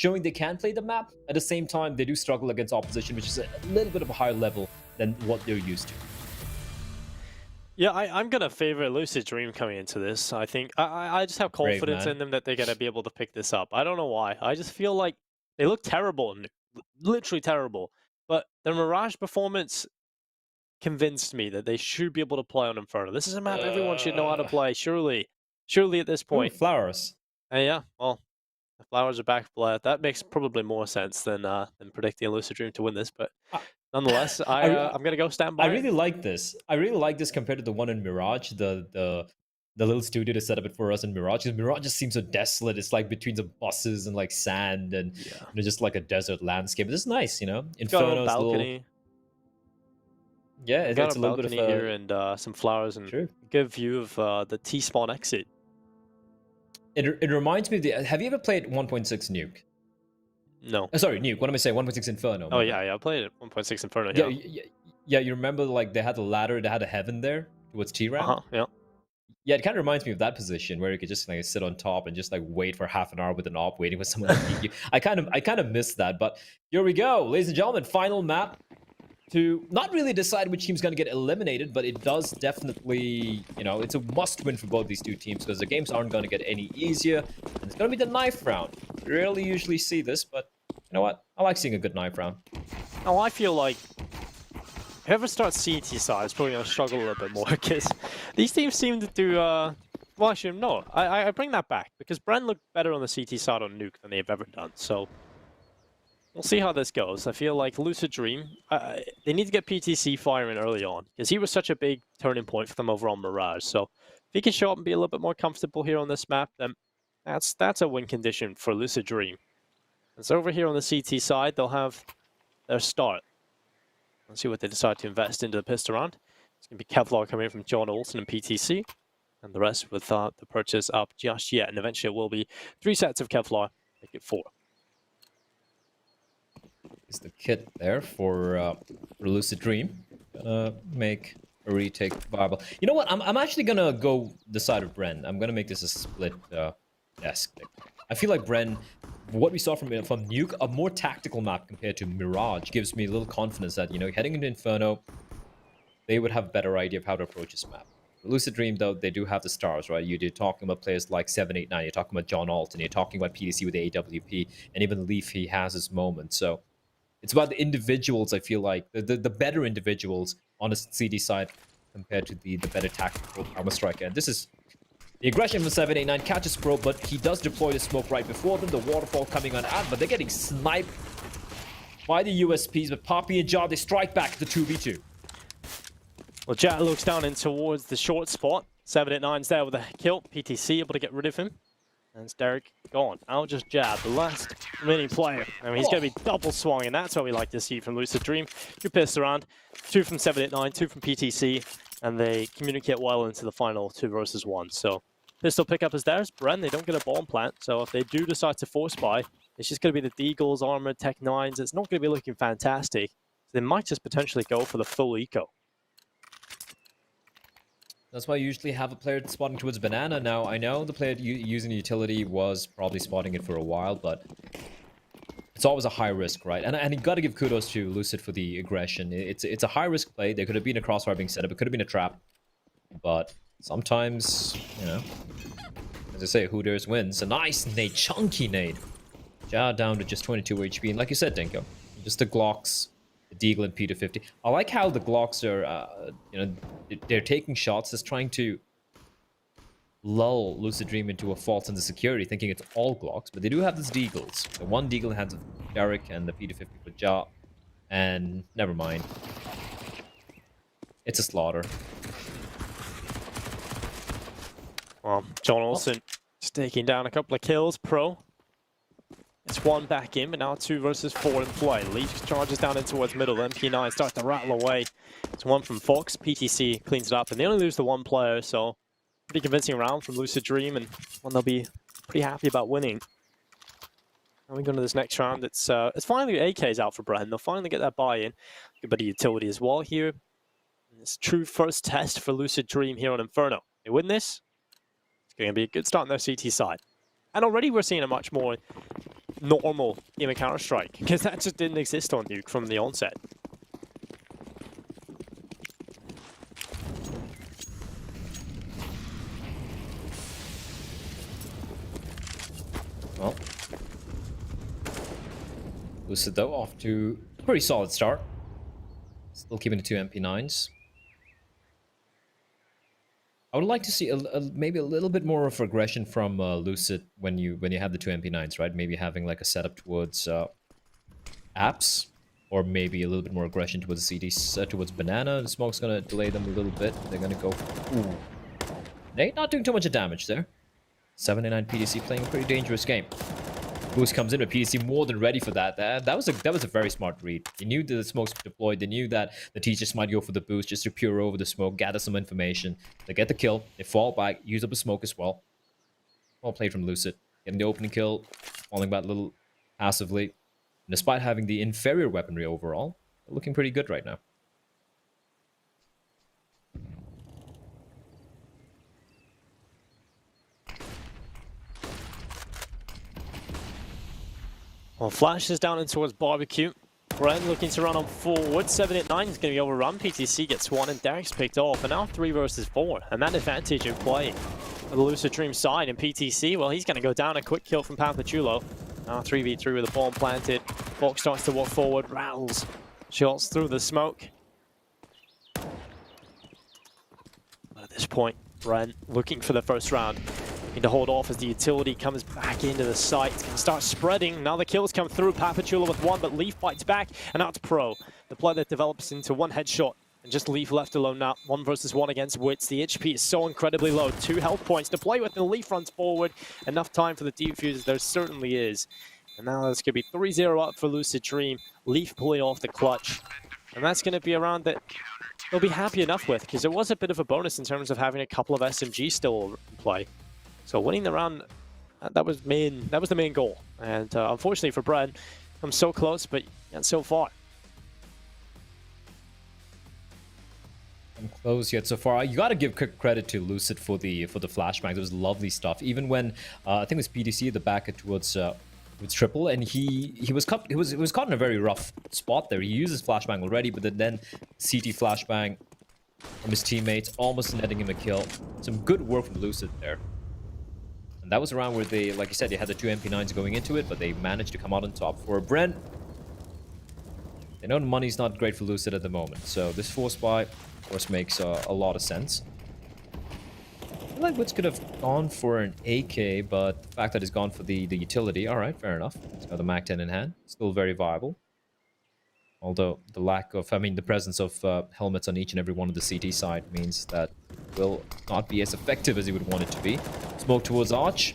showing they can play the map. At the same time, they do struggle against opposition, which is a little bit of a higher level than what they're used to. Yeah, I'm gonna favor Lucid Dream coming into this. I think I just have confidence in them that they're gonna be able to pick this up. I don't know why. I just feel like they look terrible, literally terrible. But the Mirage performance convinced me that they should be able to play on Inferno. This is a map everyone should know how to play, surely. Surely at this point. Ooh, flowers. Yeah, well, the flowers are back player. That makes probably more sense than predicting Lucid Dream to win this, but nonetheless, I'm gonna go stand by. I really like this. I really like this compared to the one in Mirage, the little studio to set up it for us in Mirage. Mirage just seems so desolate. It's like between some buses and like sand and just like a desert landscape. This is nice, you know. Inferno's balcony. Yeah, it's a little bit of here and some flowers and a good view of the T-spawn exit. It reminds me of have you ever played 1.6 Nuke? No. Sorry, Nuke. What am I saying? 1.6 Inferno. Oh yeah, I played it. 1.6 Inferno. Yeah. You remember like they had the ladder, they had a heaven there towards T-Ram? Yeah. Yeah, it kind of reminds me of that position where you could just like sit on top and just like wait for half an hour with an op, waiting for someone to peek you. I kind of miss that, but here we go, ladies and gentlemen. Final map to not really decide which team's going to get eliminated, but it does definitely, you know, it's a must-win for both these two teams because the games aren't going to get any easier. And it's going to be the knife round. We rarely usually see this, but you know what? I like seeing a good knife round. Oh, I feel like whoever starts CT side is probably going to struggle a little bit more because these teams seem to do. Well, actually, no. I bring that back because BREN looked better on the CT side on Nuke than they've ever done. So we'll see how this goes. I feel like Lucid Dream, they need to get PTC firing early on because he was such a big turning point for them over on Mirage. So if he can show up and be a little bit more comfortable here on this map, then that's a win condition for Lucid Dream. And so over here on the CT side, they'll have their start. Let's see what they decide to invest into the pistol round. It's going to be Kevlar coming in from John Olsen and PTC. And the rest with the purchase up just yet. And eventually it will be 3 sets of Kevlar, make it 4. Is the kit there for Lucid Dream? Gonna make a retake viable. You know what? I'm actually gonna go the side of BREN. I'm gonna make this a split desk pick. I feel like BREN, what we saw from Nuke, a more tactical map compared to Mirage, gives me a little confidence that, you know, heading into Inferno, they would have a better idea of how to approach this map. Lucid Dream, though, they do have the stars, right? You're talking about players like 789, you're talking about John Alton, you're talking about PDC with the AWP, and even Leaf, he has his moment. So it's about the individuals, I feel like, the better individuals on the CD side compared to the better tactical armor striker. And this is the aggression from 789, catches Pro, but he does deploy the smoke right before them. The waterfall coming on out, but they're getting sniped by the USPs. But Poppy and Jar, they strike back the 2v2. Well, Jar looks down in towards the short spot. 789's there with a kill. PTC able to get rid of him. And it's Derek gone. I'll just jab the last remaining player. I mean, he's going to be double swung, and that's what we like to see from Lucid Dream. 2 pistol around, 2 from 789, 2 from PTC, and they communicate well into the final 2 versus 1. So pistol pickup is theirs. BREN, they don't get a bomb plant, so if they do decide to force buy, it's just going to be the Deagles, Armored, Tech 9s. It's not going to be looking fantastic. So they might just potentially go for the full eco. That's why I usually have a player spotting towards banana. Now, I know the player using the utility was probably spotting it for a while, but it's always a high risk, right? And you got to give kudos to Lucid for the aggression. It's a high risk play. There could have been a crossfire being set up. It could have been a trap. But sometimes, you know, as I say, who dares wins. A nice nade, chunky nade. Ja down to just 22 HP. And like you said, Dinko, just the Glocks, the Deagle and P250. I like how the Glocks are, you know, they're taking shots, just trying to lull Lucid Dream into a false sense of security, thinking it's all Glocks, but they do have these Deagles. The one Deagle in the hands of Derek and the P250 for Ja, and never mind. It's a slaughter. Well, John Olsen just taking down a couple of kills, Pro. It's 1 back in, but now 2 versus 4 in play. Leaf charges down in towards middle. MP9 starts to rattle away. It's 1 from Fox. PTC cleans it up, and they only lose the 1 player, so pretty convincing round from Lucid Dream, and one they'll be pretty happy about winning. And we go into this next round. It's finally AK's out for BREN. They'll finally get that buy-in. Good bit of utility as well here. It's true first test for Lucid Dream here on Inferno. They win this, it's going to be a good start on their CT side. And already we're seeing a much more normal game of Counter-Strike, because that just didn't exist on Nuke from the onset. Well, Lucid though off to a pretty solid start. Still keeping the 2 MP9s. I would like to see maybe a little bit more of aggression from Lucid when you have the 2 MP9s, right? Maybe having like a setup towards apps, or maybe a little bit more aggression towards CDs, towards Banana. The smoke's gonna delay them a little bit. They're gonna go. Ooh, they not doing too much of damage there. 79 PDC playing a pretty dangerous game. Boost comes in, but PDC more than ready for that. That was a very smart read. They knew that the smoke's deployed. They knew that the teachers might go for the boost just to peer over the smoke, gather some information. They get the kill. They fall back, use up a smoke as well. Well played from Lucid. Getting the opening kill, falling back a little passively. And despite having the inferior weaponry overall, they're looking pretty good right now. Well, Flash is down in towards Barbecue. BREN looking to run on forward. 789 is going to be overrun. PTC gets one, and Derek's picked off. And now 3 versus 4. And that advantage in play for the Lucid Dream side. And PTC, well, he's going to go down. A quick kill from Papachulo. Now 3v3 with a bomb planted. Fox starts to walk forward. Rattles shots through the smoke. But at this point, BREN looking for the first round. Need to hold off as the utility comes back into the site. It's going to start spreading. Now the kills come through. Papachula with one, but Leaf bites back, and now it's Pro. The play that develops into one headshot, and just Leaf left alone now. 1 versus 1 against Wits. The HP is so incredibly low. 2 health points to play with, and Leaf runs forward. Enough time for the defuse. There certainly is. And now this could be 3-0 up for Lucid Dream. Leaf pulling off the clutch. And that's going to be a round that they'll be happy enough with, because it was a bit of a bonus in terms of having a couple of SMGs still in play. So winning the round, that was the main goal. And unfortunately for BREN, I'm so close, but not so far. I'm close yet so far. You got to give credit to Lucid for the flashbangs. It was lovely stuff. Even when I think it was PDC at the back towards Triple, and he was caught in a very rough spot there. He uses flashbang already, but then CT flashbang from his teammates, almost netting him a kill. Some good work from Lucid there. And that was around where they, like you said, they had the 2 MP9s going into it, but they managed to come out on top. For BREN, they know the money's not great for Lucid at the moment, so this force buy, of course, makes a lot of sense. I feel like Woods could have gone for an AK, but the fact that he's gone for the utility, all right, fair enough. He's got the MAC-10 in hand, still very viable. Although the lack of, the presence of helmets on each and every one of the CT side means that it will not be as effective as he would want it to be. Smoke towards Arch.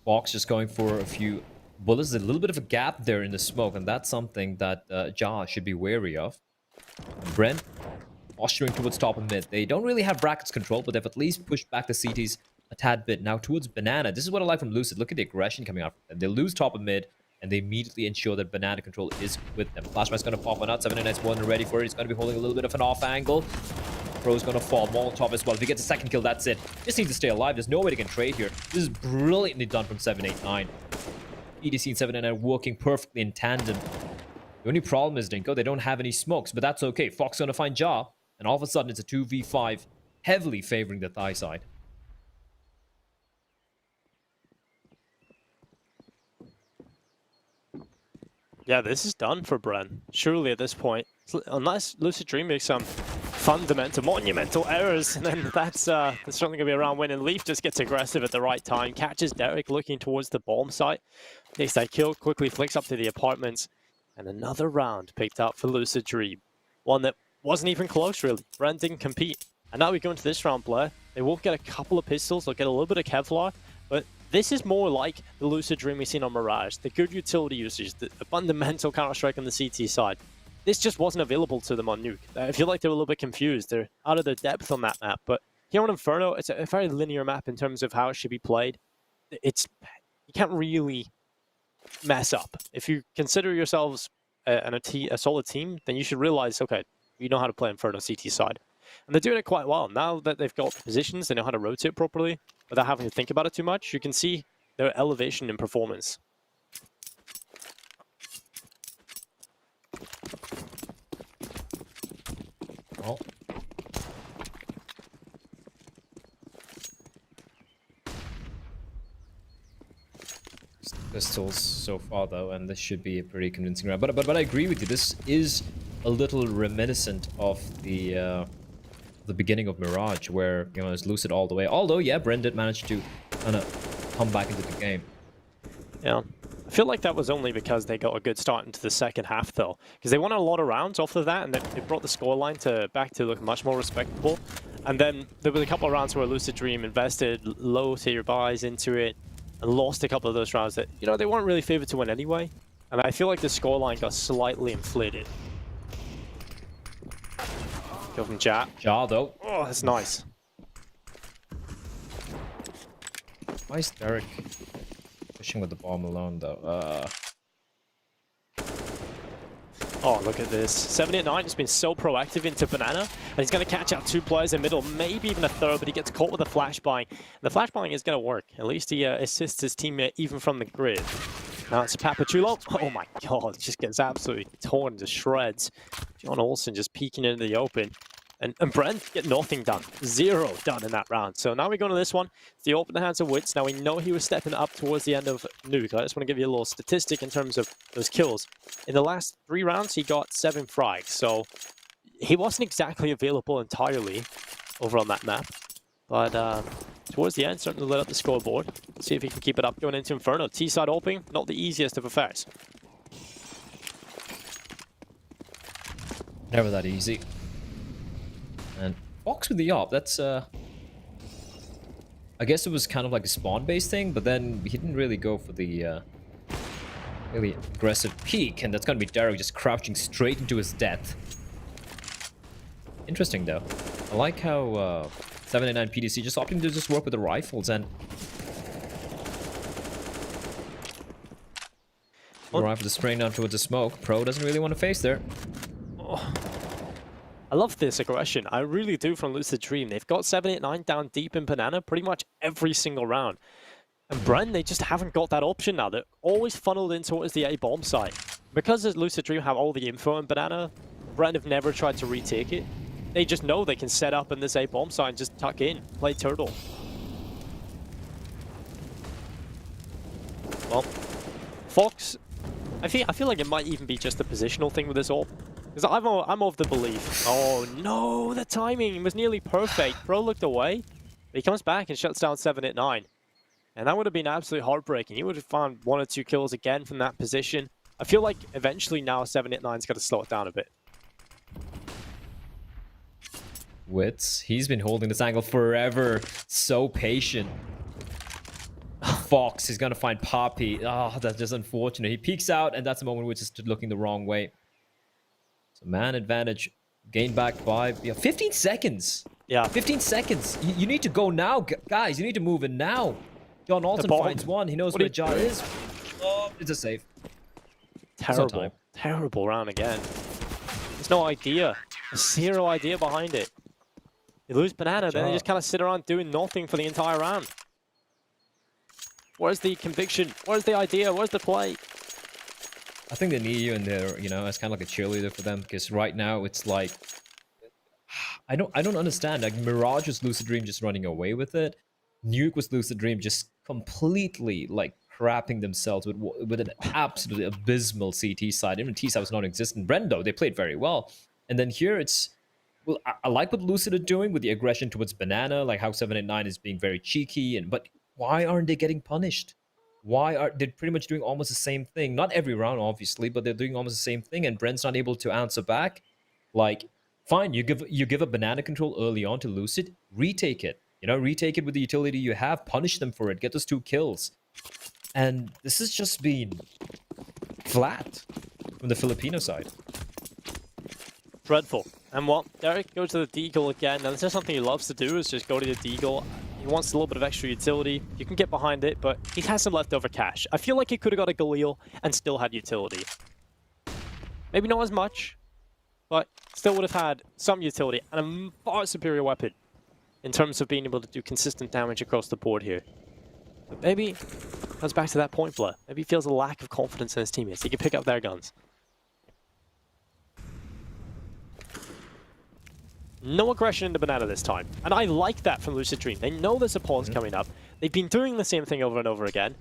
Fox just going for a few bullets. There's a little bit of a gap there in the smoke, and that's something that Ja should be wary of. And BREN posturing towards top and mid. They don't really have brackets control, but they've at least pushed back the CTs a tad bit. Now towards Banana. This is what I like from Lucid. Look at the aggression coming out from them. They lose top and mid, and they immediately ensure that Banana control is with them. Flashback's going to pop one out. 799's more than ready for it. He's going to be holding a little bit of an off angle. Pro's going to fall. Molotov as well. If he gets a second kill, that's it. Just needs to stay alive. There's no way to get trade here. This is brilliantly done from 789. EDC and 789 working perfectly in tandem. The only problem is, Dinko, they don't have any smokes, but that's okay. Fox going to find Ja, and all of a sudden it's a 2v5, heavily favoring the Thai side. Yeah, this is done for BREN. Surely at this point, unless Lucid Dream makes some fundamental, monumental errors, and then that's certainly going to be a round win. And Leaf just gets aggressive at the right time, catches Derek looking towards the bomb site, takes that kill, quickly flicks up to the apartments, and another round picked up for Lucid Dream. One that wasn't even close, really. BREN didn't compete. And now we go into this round, Blair. They will get a couple of pistols, they'll get a little bit of Kevlar, but this is more like the Lucid Dream we've seen on Mirage. The good utility usage, the fundamental Counter-Strike on the CT side. This just wasn't available to them on Nuke. I feel like they're a little bit confused. They're out of their depth on that map. But here on Inferno, it's a very linear map in terms of how it should be played. You can't really mess up. If you consider yourselves a solid team, then you should realize, okay, you know how to play Inferno CT side. And they're doing it quite well. Now that they've got positions, they know how to rotate properly without having to think about it too much. You can see their elevation in performance. Well. Pistols so far though, and this should be a pretty convincing round. But I agree with you. This is a little reminiscent of the beginning of Mirage, where it's Lucid all the way. Although yeah, BREN did manage to kind of come back into the game. Yeah. I feel like that was only because they got a good start into the second half, though. Because they won a lot of rounds off of that, and they brought the scoreline back to look much more respectable. And then there was a couple of rounds where Lucid Dream invested low-tier buys into it and lost a couple of those rounds that, they weren't really favored to win anyway. And I feel like the scoreline got slightly inflated. Go from Ja. Ja, though. Oh, that's nice. Why is Derek pushing with the bomb alone, though? Oh, look at this. 78-9 has been so proactive into Banana, and he's going to catch out 2 players in middle, maybe even a third, but he gets caught with a flashbang. The flashbang is going to work. At least he assists his teammate even from the grid. Now it's Papachulo. Oh my god, just gets absolutely torn to shreds. John Olsen just peeking into the open. And BREN get nothing done. 0 done in that round. So now we go to this one. It's the open hands of Wits. Now we know he was stepping up towards the end of Nuke. I just want to give you a little statistic in terms of those kills. In the last 3 rounds, he got 7 frags. So he wasn't exactly available entirely over on that map. But towards the end, starting to lit up the scoreboard. See if he can keep it up going into Inferno. T-side opening, not the easiest of affairs. Never that easy. And Fox with the op, that's I guess it was kind of like a spawn-based thing, but then he didn't really go for the really aggressive peek, and that's gonna be Derek just crouching straight into his death. Interesting though. I like how 789 PDC just opting to just work with the rifles, and the rifle is spraying down towards the smoke. Pro doesn't really want to face there. Oh. I love this aggression. I really do from Lucid Dream. They've got 789 down deep in Banana pretty much every single round. And BREN, they just haven't got that option now. They're always funneled in towards the A bomb site. Because as Lucid Dream have all the info in Banana, BREN have never tried to retake it. They just know they can set up in this A bomb site and just tuck in, play turtle. Well, Fox, I feel like it might even be just a positional thing with this AWP. Because I'm of the belief, oh no, the timing was nearly perfect. Pro looked away, but he comes back and shuts down 789. And that would have been absolutely heartbreaking. He would have found 1 or 2 kills again from that position. I feel like eventually now 789's got to slow it down a bit. Wits, he's been holding this angle forever. So patient. Fox is gonna find Poppy. Oh, that's just unfortunate. He peeks out, and that's the moment Wits is looking the wrong way. So man advantage gained back by 15 seconds. Yeah. 15 seconds. You need to go now, guys. You need to move in now. John Alton finds one. He knows where Ja is. Oh, it's a save. Terrible. Terrible round again. There's no idea. There's 0 idea behind it. You lose Banana, then they just kind of sit around doing nothing for the entire round. Where's the conviction? Where's the idea? Where's the play? I think they need you in there, as kind of like a cheerleader for them, because right now it's like I don't understand. Like Mirage was Lucid Dream just running away with it. Nuke was Lucid Dream just completely like crapping themselves with an absolutely abysmal CT side. Even T side was non-existent. BREN though, they played very well. And then here it's I like what Lucid are doing with the aggression towards Banana, like how 789 is being very cheeky, but why aren't they getting punished? Why are they pretty much doing almost the same thing? Not every round, obviously, but they're doing almost the same thing, and BREN's not able to answer back. Like, fine, you give a Banana control early on to Lucid, retake it. Retake it with the utility you have, punish them for it, get those 2 kills. And this has just been flat from the Filipino side. Dreadful. And what? Derek goes to the Deagle again. Now, this is something he loves to do, is just go to the Deagle. He wants a little bit of extra utility. You can get behind it, but he has some leftover cash. I feel like he could have got a Galil and still had utility. Maybe not as much, but still would have had some utility and a far superior weapon in terms of being able to do consistent damage across the board here. But maybe it comes back to that point, Blur. Maybe he feels a lack of confidence in his teammates. He can pick up their guns. No aggression into Banana this time. And I like that from Lucid Dream. They know there's a pause coming up. They've been doing the same thing over and over again.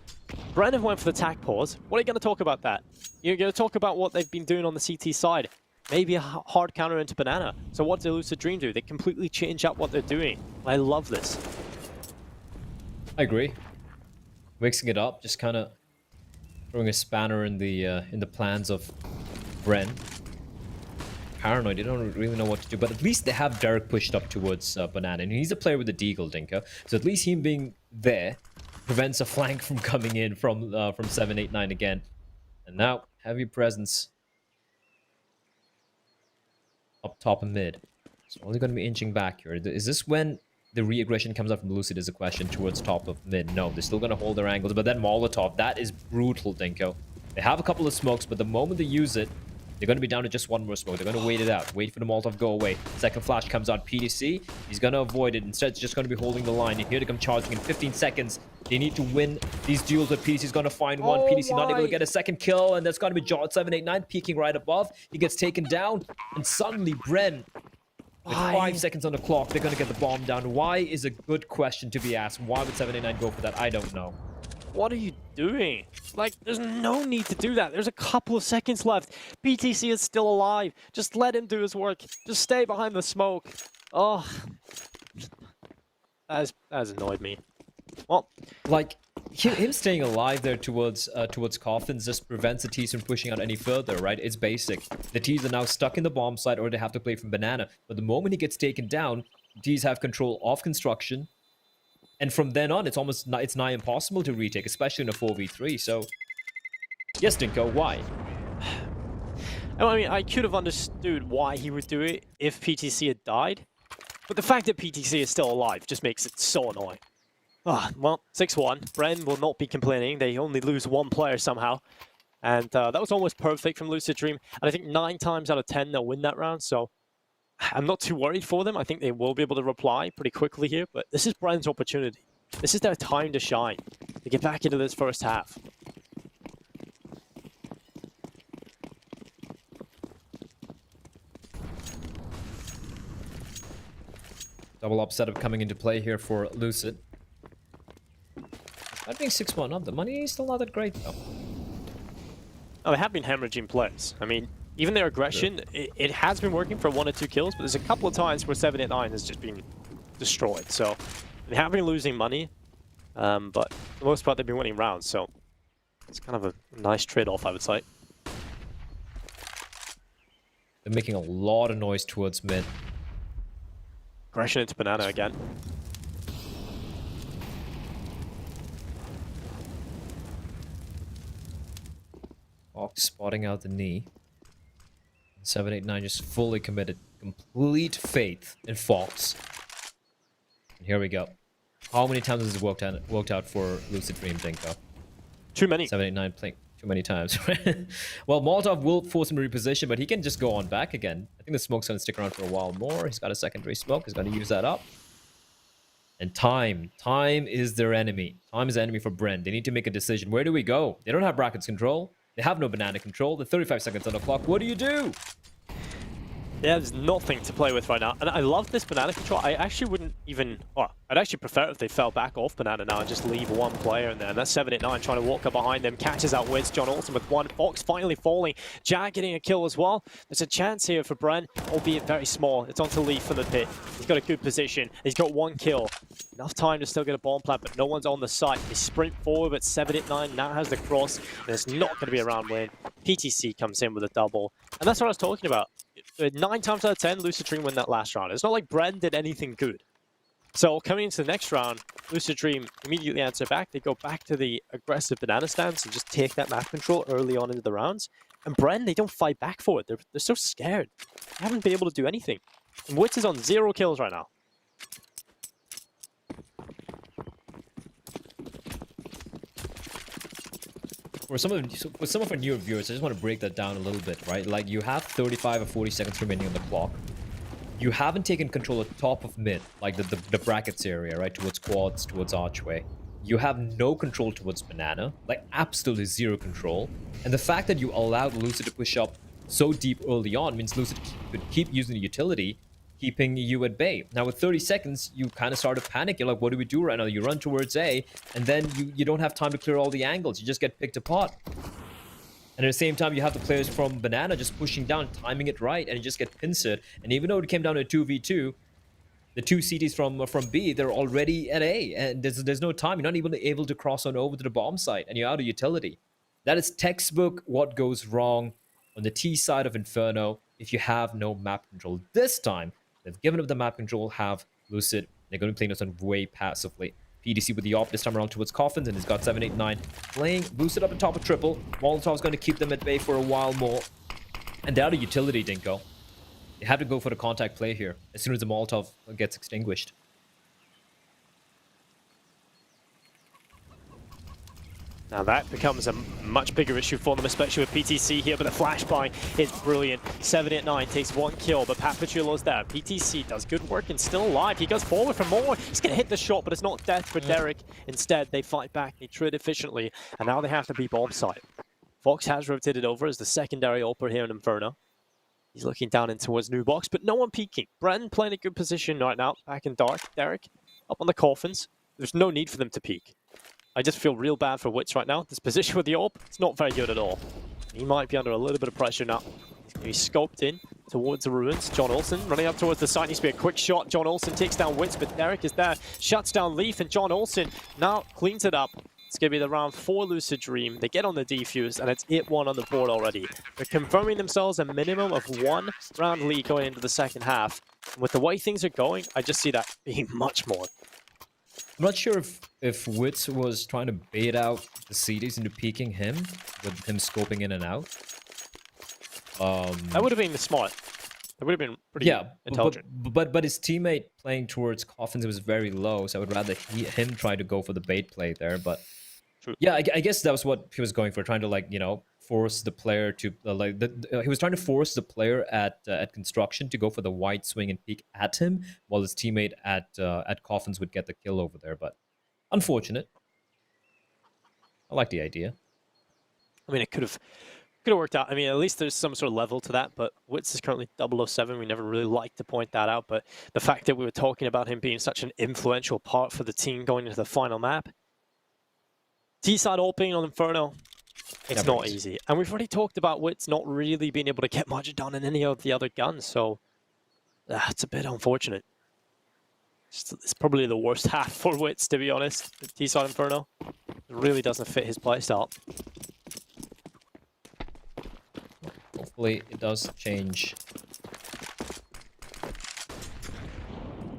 BREN went for the tack pause. What are you going to talk about that? You're going to talk about what they've been doing on the CT side. Maybe a hard counter into Banana. So what do Lucid Dream do? They completely change up what they're doing. I love this. I agree. Mixing it up, just kind of throwing a spanner in the plans of BREN. Paranoid, they don't really know what to do, but at least they have Derek pushed up towards Banana, and he's a player with a deagle, Dinka. So at least him being there prevents a flank from coming in from 789 again. And now heavy presence up top and mid. So only going to be inching back here. Is this when the re-aggression comes up from Lucid is a question towards top of mid? No, they're still going to hold their angles, but then Molotov, that is brutal, Dinko. They have a couple of smokes, but the moment they use it, they're going to be down to just one more smoke. They're going to wait it out. Wait for the Molotov go away. Second flash comes out. PDC, he's going to avoid it. Instead, it's just going to be holding the line. And here they come charging in 15 seconds. They need to win these duels, but PDC's going to find one. PDC not able to get a second kill, and that's going to be Jot 789 peeking right above. He gets taken down, and suddenly BREN, with 5 seconds on the clock, they're going to get the bomb down. Why is a good question to be asked. Why would 789 go for that? I don't know. What are you doing? Like, there's no need to do that. There's a couple of seconds left. BTC is still alive. Just let him do his work. Just stay behind the smoke. Oh, that has annoyed me. Well, like him staying alive there towards coffins just prevents the T's from pushing out any further, right? It's basic. The T's are now stuck in the bomb site, or they have to play from Banana. But the moment he gets taken down, T's have control of construction. And from then on, it's nigh impossible to retake, especially in a 4v3. So, yes, Dinko, why? I mean, I could have understood why he would do it if PTC had died. But the fact that PTC is still alive just makes it so annoying. Well, 6-1. BREN will not be complaining. They only lose one player somehow. And that was almost perfect from Lucid Dream. And I think 9 times out of 10 they'll win that round. So I'm not too worried for them. I think they will be able to reply pretty quickly here. But this is BREN's opportunity. This is their time to shine. To get back into this first half. Double up setup coming into play here for Lucid. That being 6-1 up, the money is still not that great though. Oh, they have been hemorrhaging plays. I mean, even their aggression, it has been working for 1 or 2 kills, but there's a couple of times where 789 has just been destroyed. So they have been losing money, but for the most part they've been winning rounds. So it's kind of a nice trade-off, I would say. They're making a lot of noise towards mid. Aggression into Banana again. Fox spotting out the knee. 789 just fully committed. Complete faith in Fox. And here we go. How many times has it worked out for Lucid Dream, Dinko? Too many. 789 playing too many times. Well, Molotov will force him to reposition, but he can just go on back again. I think the smoke's going to stick around for a while more. He's got a secondary smoke. He's going to use that up. And time. Time is their enemy. Time is the enemy for BREN. They need to make a decision. Where do we go? They don't have brackets control. They have no Banana control. The 35 seconds on the clock. What do you do? Yeah, there's nothing to play with right now. And I love this Banana control. I actually wouldn't even... Well, I'd actually prefer if they fell back off Banana now and just leave one player in there. And that's 789 trying to walk up behind them. Catches out Wiz. John Alton with one. Fox finally falling. Jag getting a kill as well. There's a chance here for BREN, albeit very small. It's on to Lee from the pit. He's got a good position. He's got 1 kill. Enough time to still get a bomb plant, but no one's on the site. They sprint forward, but 789 now has the cross. And it's not going to be a round win. PTC comes in with a double. And that's what I was talking about. 9 times out of 10, Lucid Dream win that last round. It's not like BREN did anything good. So coming into the next round, Lucid Dream immediately answer back. They go back to the aggressive Banana stance and just take that map control early on into the rounds. And BREN, they don't fight back for it. They're so scared. They haven't been able to do anything. And Witz is on 0 kills right now. For some of our newer viewers, I just want to break that down a little bit, right? Like, you have 35 or 40 seconds remaining on the clock. You haven't taken control at top of mid, like the brackets area, right? Towards quads, towards archway. You have no control towards Banana, like absolutely 0 control. And the fact that you allowed Lucid to push up so deep early on means Lucid could keep using the utility keeping you at bay. Now with 30 seconds, you kind of start to panic. You're like, what do we do right now? You run towards A, and then you don't have time to clear all the angles. You just get picked apart. And at the same time, you have the players from Banana just pushing down, timing it right, and you just get pincered. And even though it came down to a 2v2, the two CTs from B, they're already at A, and there's no time. You're not even able to cross on over to the bomb site, and you're out of utility. That is textbook what goes wrong on the T side of Inferno if you have no map control. This time, they've given up the map control, have Lucid. They're going to be playing this on way passively. PDC with the op this time around towards Coffins, and he's got 7, 8, 9 playing boosted up on top of triple. Molotov's going to keep them at bay for a while more. And they're out of utility, Dinko. They have to go for the contact play here as soon as the Molotov gets extinguished. Now that becomes a much bigger issue for them, especially with PTC here, but the flashbang is brilliant. 789 takes 1 kill, but Papachulo's there. PTC does good work and still alive. He goes forward for more. He's going to hit the shot, but it's not death for Derek. Instead, they fight back, they trade efficiently, and now they have to be bomb site. Fox has rotated over as the secondary AWPer here in Inferno. He's looking down in towards New Box, but no one peeking. BREN playing a good position right now, back in dark. Derek up on the Coffins. There's no need for them to peek. I just feel real bad for Wits right now. This position with the AWP, it's not very good at all. He might be under a little bit of pressure now. He's scoped in towards the ruins. John Olsen running up towards the site. Needs to be a quick shot. John Olsen takes down Wits, but Derek is there. Shuts down Leaf, and John Olsen now cleans it up. It's going to be the round 4 Lucid Dream. They get on the defuse, and it's 8-1 on the board already. They're confirming themselves a minimum of 1 round lead going into the second half. And with the way things are going, I just see that being much more. I'm not sure if Wits was trying to bait out the CDs into peeking him, with him scoping in and out. That would have been smart. That would have been pretty intelligent. But his teammate playing towards Coffins was very low, so I would rather him try to go for the bait play there. But True. Yeah, I guess that was what he was going for, trying to, like, you know, force the player to he was trying to force the player at construction to go for the wide swing and peek at him, while his teammate at Coffins would get the kill over there. But unfortunate. I like the idea. I mean, it could have worked out. I mean, at least there's some sort of level to that, but Wits is currently 007. We never really liked to point that out, but the fact that we were talking about him being such an influential part for the team going into the final map. T-side opening on Inferno, it's not easy. And we've already talked about Wits not really being able to get much done in any of the other guns, so it's a bit unfortunate. It's probably the worst half for Wits, to be honest. T-side Inferno, it really doesn't fit his playstyle. Hopefully it does change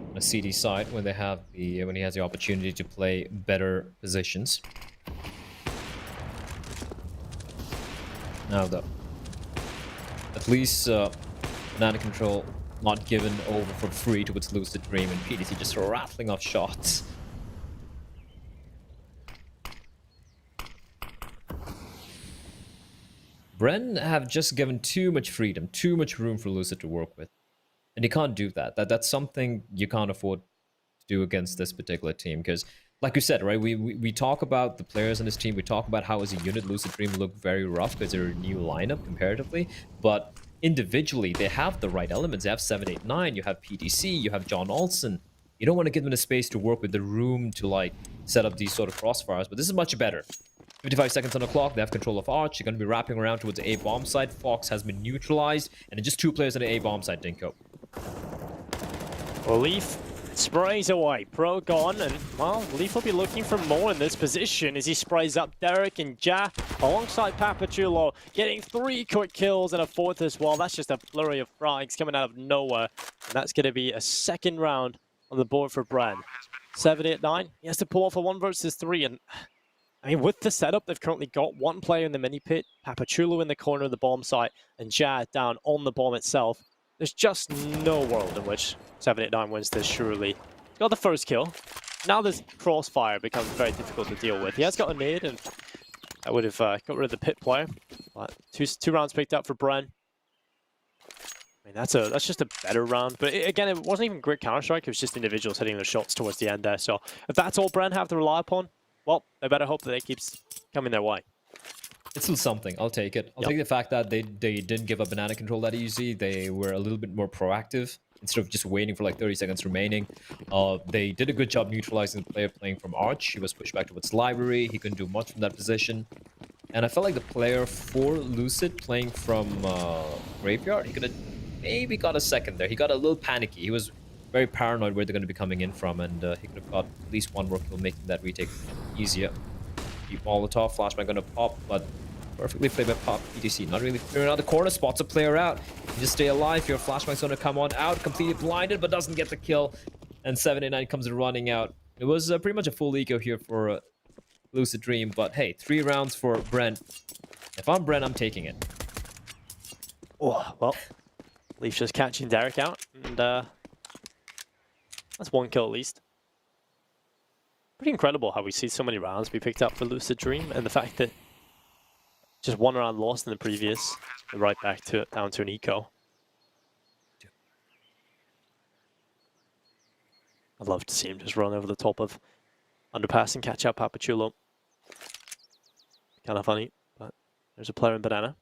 on the CD side when when he has the opportunity to play better positions. Now though, at least Banana Control not given over for free to its Lucid Dream, and PDC just rattling off shots. BREN have just given too much freedom, too much room for Lucid to work with. And you can't do that. That's something you can't afford to do against this particular team. Because, like you said, right, we talk about the players in this team. We talk about how, as a unit, Lucid Dream look very rough because they're a new lineup comparatively. But individually, they have the right elements. They have 789, you have PDC, you have John Olsen. You don't want to give them the space to work with, the room to, like, set up these sort of crossfires. But this is much better. 55 seconds on the clock, they have control of Arch. They're going to be wrapping around towards the A bomb site. Fox has been neutralized, and just 2 players on the A bomb site, Dinko. Well, Leaf sprays away. Pro gone, and, well, Leaf will be looking for more in this position as he sprays up Derek and Ja alongside Papachulo, getting 3 quick kills and a 4th as well. That's just a flurry of frags coming out of nowhere, and that's going to be a 2nd round on the board for BREN. 789, he has to pull off a 1 versus 3, and I mean, with the setup, they've currently got 1 player in the mini pit, Papachulo in the corner of the bomb site, and Ja down on the bomb itself. There's just no world in which 789 wins this, surely. He's got the first kill. Now this crossfire becomes very difficult to deal with. He has got a nade, and that would have got rid of the pit player. But two rounds picked up for BREN. I mean, that's just a better round. But again, it wasn't even great Counter-Strike. It was just individuals hitting their shots towards the end there. So if that's all BREN have to rely upon, well, they better hope that it keeps coming their way. It's still something. I'll take it. I'll take the fact that they didn't give up banana control that easy. They were a little bit more proactive instead of just waiting for like 30 seconds remaining. They did a good job neutralizing the player playing from Arch. He was pushed back towards Library. He couldn't do much from that position. And I felt like the player for Lucid playing from Graveyard, he could have maybe got a second there. He got a little panicky. He was very paranoid where they're going to be coming in from, and he could have got at least one more kill, making that retake easier. Deep Molotov, flashbang going to pop, but perfectly played by Pop PTC. Not really clearing out the corner, spots a player out. You just stay alive here. Flashbang's going to come on out, completely blinded, but doesn't get the kill. And 789 comes running out. It was pretty much a full eco here for Lucid Dream, but hey, 3 rounds for BREN. If I'm BREN, I'm taking it. Oh, well, Leaf's just catching Derek out, and that's 1 kill at least. Pretty incredible how we see so many rounds be picked up for Lucid Dream, and the fact that just 1 round lost in the previous, and right back to down to an eco. I'd love to see him just run over the top of underpass and catch up Papachulo. Kind of funny, but there's a player in banana.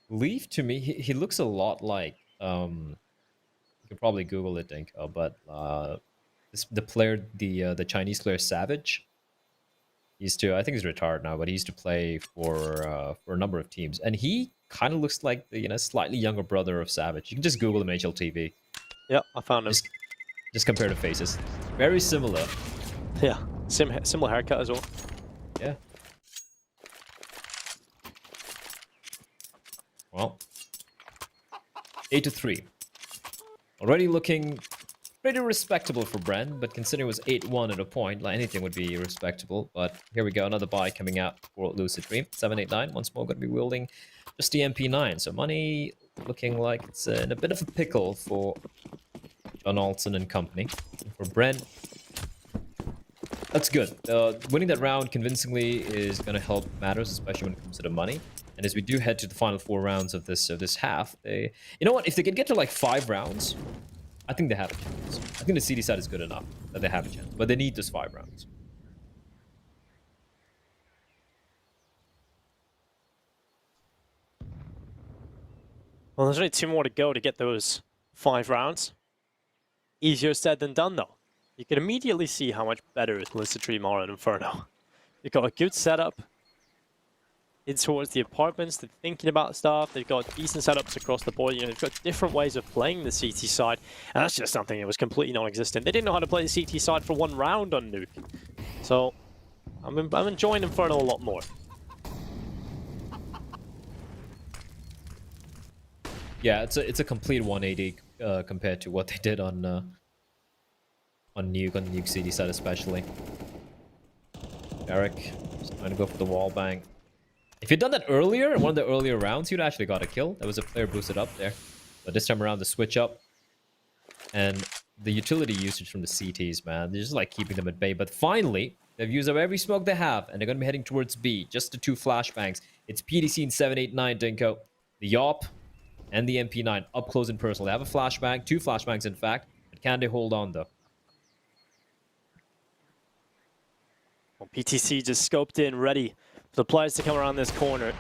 Leaf, to me, he looks a lot like, you can probably Google it, Dinko, but the player, the Chinese player Savage, he used to, I think he's retired now, but he used to play for a number of teams, and he kind of looks like the slightly younger brother of Savage. You can just Google him, HLTV. Yeah, I found him. Just compare the faces. Very similar. Yeah, similar haircut as well. Yeah. Well, 8-3. Already looking pretty respectable for BREN, but considering it was 8-1 at a point, like anything would be respectable. But here we go, another buy coming out for Lucid Dream. 789, once more going to be wielding just the MP9. So money looking like it's in a bit of a pickle for John Olsen and company. And for BREN, that's good. Winning that round convincingly is going to help matters, especially when it comes to the money. And as we do head to the final 4 rounds of this half, you know what? If they can get to like 5 rounds, I think they have a chance. I think the CD side is good enough that they have a chance, but they need those 5 rounds. Well, there's only 2 more to go to get those 5 rounds. Easier said than done, though. You can immediately see how much better Lucid Dream are at Inferno. You've got a good setup. It's towards the apartments, they're thinking about stuff, they've got decent setups across the board, they've got different ways of playing the CT side, and that's just something that was completely non-existent. They didn't know how to play the CT side for 1 round on Nuke. So, I'm enjoying Inferno a lot more. Yeah, it's a complete 180 compared to what they did on Nuke CD side especially. Eric just trying to go for the wall bang. If you'd done that earlier, in one of the earlier rounds, you'd actually got a kill. There was a player boosted up there. But this time around, the switch up and the utility usage from the CTs, man, they're just like keeping them at bay. But finally, they've used up every smoke they have, and they're going to be heading towards B. Just the 2 flashbangs. It's PDC and 789, Dinko. The YOP and the MP9 up close and personal. They have a flashbang, 2 flashbangs in fact. But can they hold on though? Well, PTC just scoped in, ready for the players to come around this corner.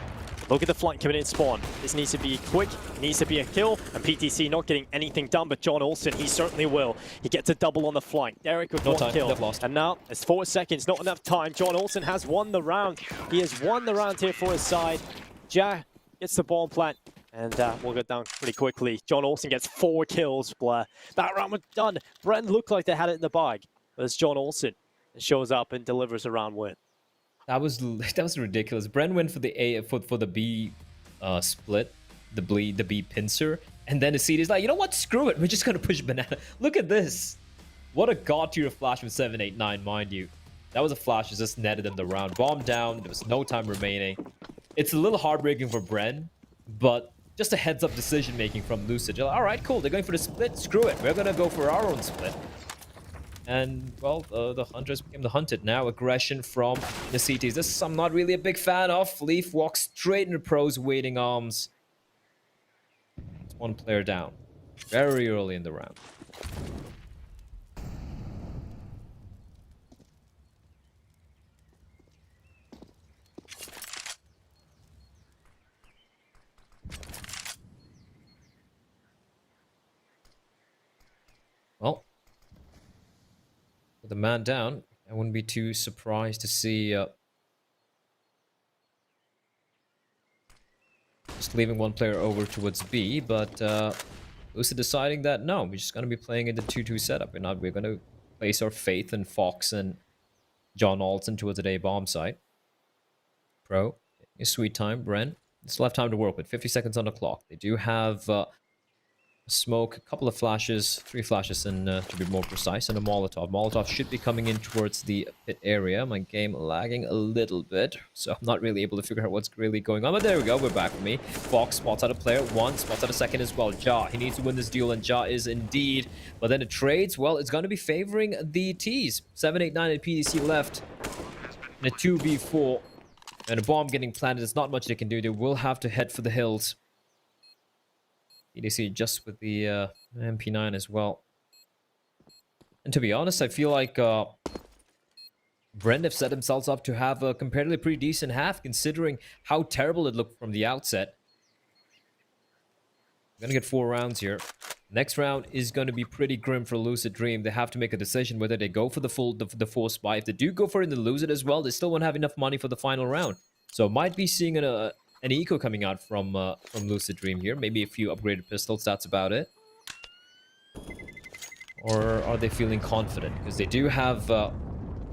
Look at the flank coming in spawn. This needs to be quick, it needs to be a kill, and PTC not getting anything done, but John Olsen, he certainly will. He gets a double on the flank. Derek with 1 kill. They've lost. And now, it's 4 seconds, not enough time. John Olsen has won the round. He has won the round here for his side. Ja gets the bomb plant, and we'll get down pretty quickly. John Olsen gets 4 kills, Blair. That round was done. BREN looked like they had it in the bag, but it's John Olsen that shows up and delivers a round win. That was ridiculous. BREN went for the A for the B split, the B pincer, and then the CD is like, you know what? Screw it. We're just gonna push banana. Look at this. What a god tier flash from 789, mind you. That was a flash that just netted them the round. Bomb down. There was no time remaining. It's a little heartbreaking for BREN, but just a heads-up decision-making from Lucid. You're like, all right, cool. They're going for the split. Screw it. We're gonna go for our own split. And, well, the hunters became the hunted. Now aggression from the CTs. This I'm not really a big fan of. Leaf walks straight into pros waiting arms. It's 1 player down. Very early in the round. the man down. I wouldn't be too surprised to see just leaving one player over towards B, but Lucid deciding that no, we're just gonna be playing in the 2-2 setup. We're gonna place our faith in Fox and John Alton towards the A bomb site. Pro, a sweet time, BREN. Still have time to work with. 50 seconds on the clock. They do have smoke, a couple of flashes, 3 flashes and to be more precise, and a Molotov. Molotov should be coming in towards the pit area. My game lagging a little bit, so I'm not really able to figure out what's really going on. But there we go, we're back with me. Fox spots out a player, 1, spots out a second as well. Ja, he needs to win this duel, and Ja is indeed. But then the trades, well, it's going to be favoring the Ts. 7, 8, 9 and PDC left. And a 2v4. And a bomb getting planted, there's not much they can do. They will have to head for the hills. PDC just with the MP9 as well. And to be honest, I feel like BREN have set themselves up to have a comparatively pretty decent half, considering how terrible it looked from the outset. We're gonna get 4 rounds here. Next round is going to be pretty grim for Lucid Dream. They have to make a decision whether they go for the force buy. If they do go for it and lose it as well, they still won't have enough money for the final round. So might be seeing an eco coming out from Lucid Dream here. Maybe a few upgraded pistols, that's about it. Or are they feeling confident? Because they do have on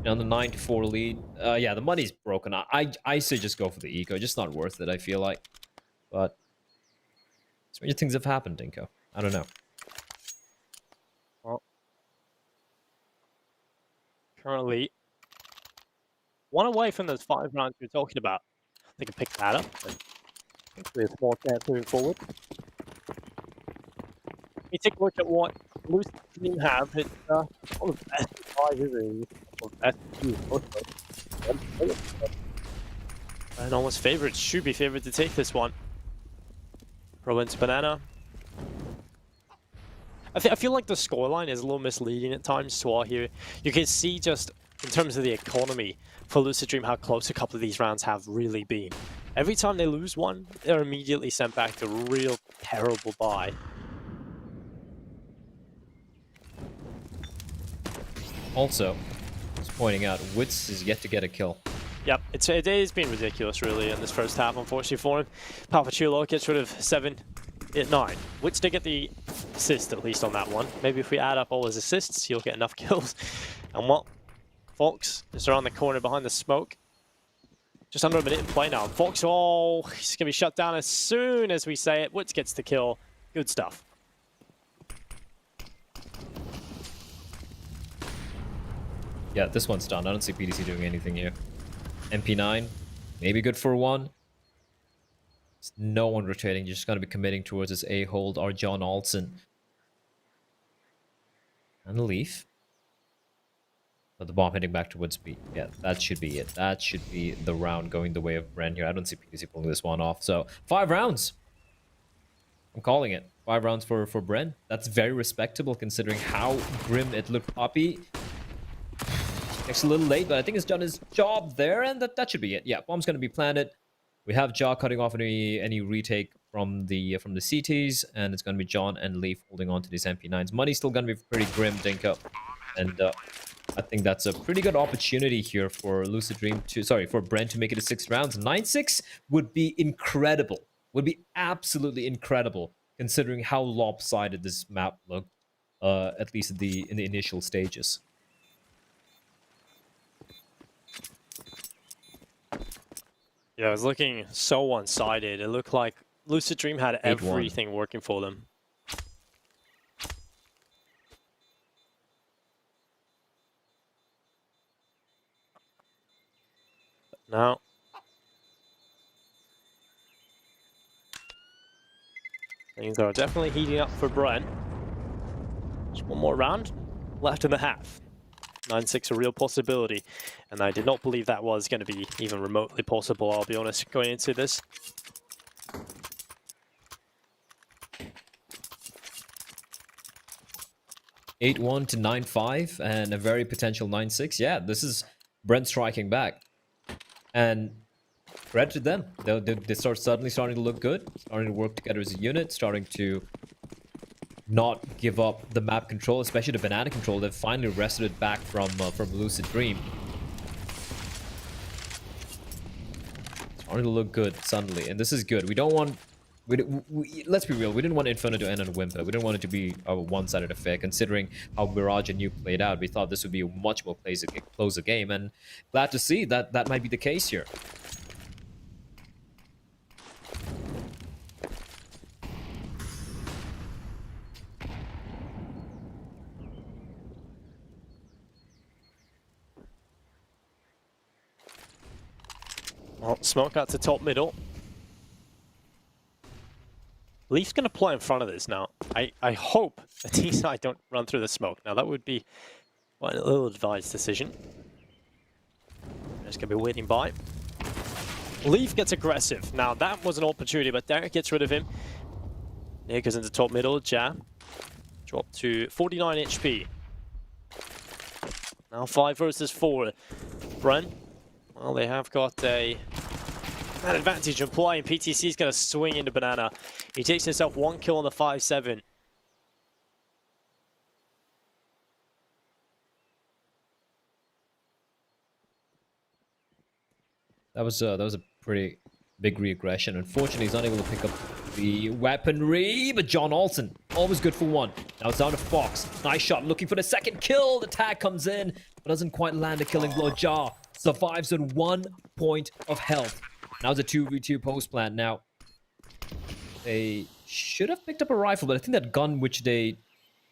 the 9-4 lead. Yeah, the money's broken. I say just go for the eco. Just not worth it, I feel like. But stranger things have happened, Dinko. I don't know. Well, currently, 1 away from those 5 rounds we were talking about. They can pick that up. Hopefully a small chance moving forward. We take a look at what Lucid Dream have. It's one of the best 5, isn't it? One of the best. And almost favorites. Should be favored to take this one. Pro into Banana. I feel like the scoreline is a little misleading at times as well here. You can see just in terms of the economy for Lucid Dream how close a couple of these rounds have really been. Every time they lose one, they're immediately sent back to a real terrible buy. Also, just pointing out, Wits is yet to get a kill. Yep, it has been ridiculous really in this first half, unfortunately for him. Papachulo gets rid of 7, 8, 9. Wits did get the assist at least on that one. Maybe if we add up all his assists, he'll get enough kills. And what? Fox is around the corner behind the smoke. Just under a minute in play now. Fox, oh, he's going to be shut down as soon as we say it. Wits gets the kill. Good stuff. Yeah, this one's done. I don't see PDC doing anything here. MP9, maybe good for 1. There's no one rotating. You're just going to be committing towards this A-hold, our John Alton. And the Leaf. But the bomb heading back towards B. Yeah, that should be it. That should be the round going the way of BREN here. I don't see PDC pulling this one off. So, 5 rounds. I'm calling it. 5 rounds for BREN. That's very respectable considering how grim it looked. Poppy takes a little late, but I think it's done his job there, and that should be it. Yeah, bomb's going to be planted. We have Ja cutting off any retake from the CTs, and it's going to be John and Leaf holding on to these MP9s. Money's still going to be pretty grim, Dinko, and I think that's a pretty good opportunity here for Lucid Dream to, for BREN to make it to 6 rounds. 9-6 would be incredible. Would be absolutely incredible, considering how lopsided this map looked, at least in the initial stages. Yeah, it was looking so one-sided. It looked like Lucid Dream had everything working for them. But now, things are definitely heating up for BREN. Just one more round left in the half. 9-6 a real possibility, and I did not believe that was going to be even remotely possible, I'll be honest, going into this. (8-1) to 9-5 and a very potential 9-6. Yeah, this is BREN striking back, and credit to them. They start suddenly starting to look good, starting to work together as a unit, starting to not give up the map control, especially the banana control. They've finally wrested it back from Lucid Dream. It's starting to look good suddenly, and this is good. We don't want... let's be real, we didn't want Inferno to end on a whimper. We didn't want it to be a one-sided affair, considering how Mirage and Nuke played out. We thought this would be a much more closer game, and glad to see that that might be the case here. Well, smoke out to top middle. Leaf's going to play in front of this now. I hope the T-side don't run through the smoke. Now, that would be quite a little advised decision. Just going to be waiting by. Leaf gets aggressive. Now, that was an opportunity, but Derek gets rid of him. Here goes into top middle. Jam. Drop to 49 HP. Now 5 versus 4. BREN. Well, they have got an advantage in play, and PTC is going to swing into Banana. He takes himself 1 kill on the 5-7. That was a pretty big regression. Unfortunately, he's unable to pick up the weaponry, but John Olsen, always good for 1. Now it's down to Fox. Nice shot, looking for the second kill. The tag comes in, but doesn't quite land a killing blow. Ja survives on 1 point of health. Now it's a 2v2 post plant. Now, they should have picked up a rifle, but I think that gun which they...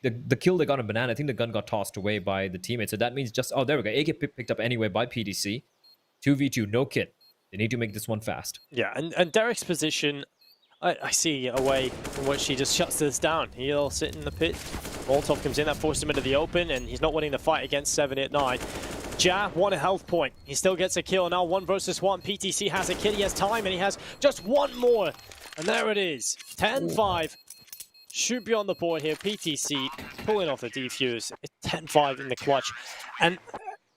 The kill they got on Banana, I think the gun got tossed away by the teammate. So that means just... Oh, there we go. AK picked up anyway by PDC. 2v2, no kit. They need to make this one fast. Yeah, and Derek's position, I see a way in which he just shuts this down. He'll sit in the pit. Molotov comes in, that forces him into the open, and he's not winning the fight against 789. Ja, 1 health point. He still gets a kill. Now 1 versus 1. PTC has a kid. He has time, and he has just 1 more. And there it is. 10-5. Should be on the board here. PTC pulling off the defuse. 10-5 in the clutch. And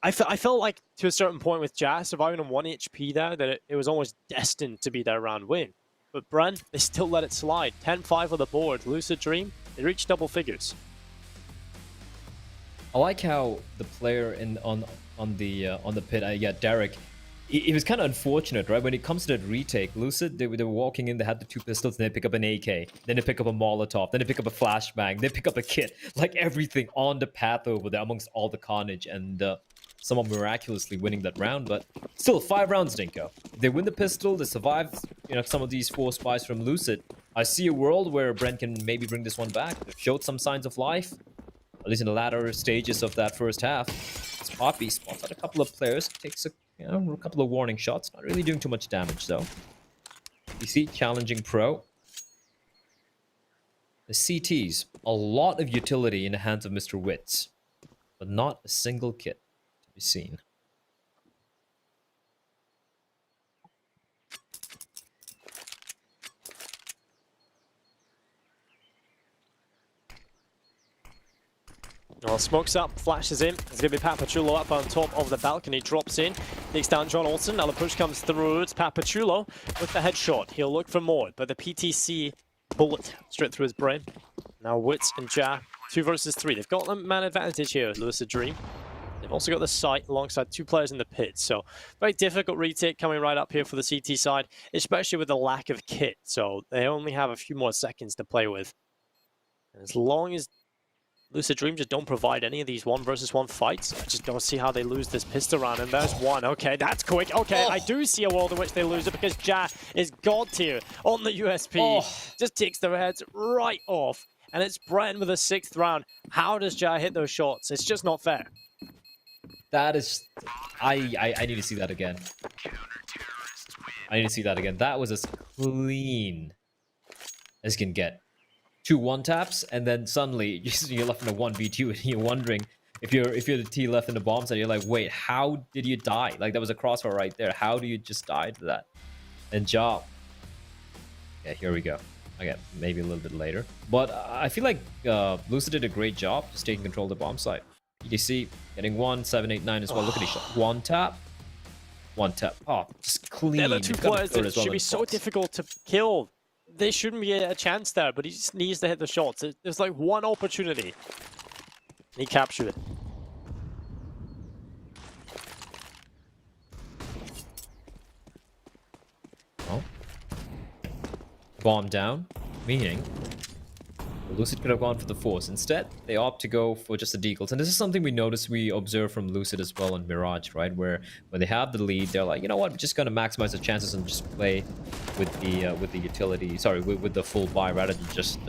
I felt like, to a certain point with Ja surviving on 1 HP there, that it was almost destined to be their round win. But BREN, they still let it slide. 10-5 on the board. Lucid Dream, they reached double figures. I like how the player on the pit, yeah, Derek, it was kind of unfortunate, right? When it comes to that retake, Lucid, they were walking in, they had the 2 pistols, then they pick up an AK, then they pick up a Molotov, then they pick up a flashbang, they pick up a kit, like everything on the path over there amongst all the carnage, and someone miraculously winning that round. But still, 5 rounds, Dinko. They win the pistol, they survive, you know, some of these 4 spies from Lucid. I see a world where BREN can maybe bring this one back. They've showed some signs of life, at least in the latter stages of that first half. It's Poppy spots out a couple of players, takes a couple of warning shots, not really doing too much damage though. You see, challenging pro. The CTs, a lot of utility in the hands of Mr. Witz, but not a single kit to be seen. Well, smokes up, flashes in. There's going to be Papachulo up on top of the balcony, drops in, takes down John Olsen. Now the push comes through. It's Papachulo with the headshot. He'll look for more, but the PTC bullet straight through his brain. Now Witz and Ja, 2 versus 3. They've got the man advantage here, Lucid Dream. They've also got the site alongside 2 players in the pit. So very difficult retake coming right up here for the CT side, especially with the lack of kit. So they only have a few more seconds to play with. And as long as Lucid Dream just don't provide any of these 1 versus 1 fights, I just don't see how they lose this pistol round. And there's 1. Okay, that's quick. Okay, I do see a world in which they lose it because Ja is god tier on the USP. Just takes their heads right off. And it's BREN with a 6th round. How does Ja hit those shots? It's just not fair. That is... I need to see that again. I need to see that again. That was as clean as can get. 2 1-taps, and then suddenly you're left in a 1v2, and you're wondering if you're the T left in the bomb side, you're like, wait, how did you die? Like, that was a crossfire right there. How do you just die to that? And Ja, yeah, here we go. Okay, maybe a little bit later, but I feel like Lucid did a great job just taking control of the bomb site. EDC getting 1, 789 as well. Look at these shots. 1-tap, 1-tap. Oh, just clean. They're the 2 players that should be so difficult to kill. there shouldn't be a chance there, but he just needs to hit the shots. There's like one opportunity. And he captured it. Well, bomb down, meaning Lucid could have gone for the force. Instead, they opt to go for just the deagles. And this is something we observe from Lucid as well on Mirage, right? Where when they have the lead, they're like, you know what, we're just gonna maximize the chances and just play with the utility. Sorry, with the full buy rather than just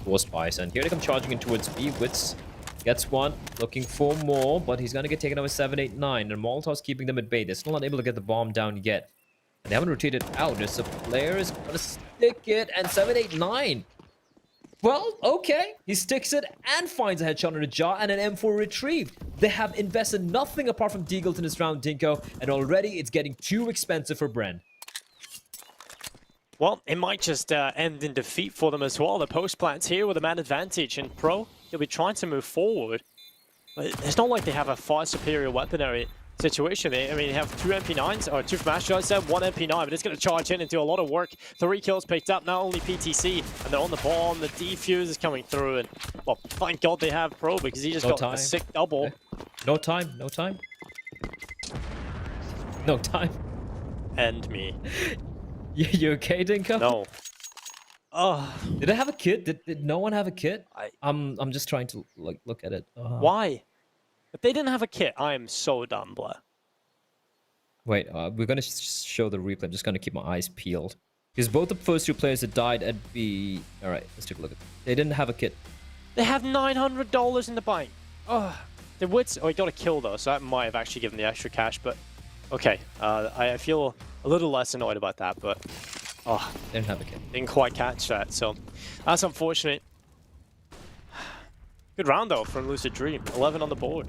force buys. And here they come charging in towards B. Wits gets one, looking for more, but he's gonna get taken over 7-8-9. And Molotov's keeping them at bay. They're still not able to get the bomb down yet. And they haven't rotated out. There's a player is gonna stick it, and 7-8-9. Well, okay. He sticks it and finds a headshot on a jaw and an M4 retrieved. They have invested nothing apart from deagles in this round, Dinko, and already it's getting too expensive for BREN. Well, it might just end in defeat for them as well. The post plant's here with a man advantage, and Pro, he'll be trying to move forward. But it's not like they have a far superior weaponry situation. They have 2 MP9s, or 2 from Astro, I said 1 MP9, but it's going to charge in and do a lot of work. 3 kills picked up, not only PTC, and they're on the bomb, the defuse is coming through, and, well, thank God they have Pro, because he just got a sick double. Okay. No time. No time. And me. You okay, Dinko? No. Oh. Did I have a kit? Did no one have a kit? I'm just trying to look at it. Why? If they didn't have a kit, I am so dumb, Blair. Wait, we're gonna show the replay. I'm just gonna keep my eyes peeled. Because both the first 2 players that died at B... Alright, let's take a look at them. They didn't have a kit. They have $900 in the bank. Oh, the Wits... Oh, he got a kill, though, so that might have actually given the extra cash, but... Okay, I feel a little less annoyed about that, but... Oh, They didn't have a kit. didn't quite catch that, so... That's unfortunate. Good round, though, from Lucid Dream. 11 on the board.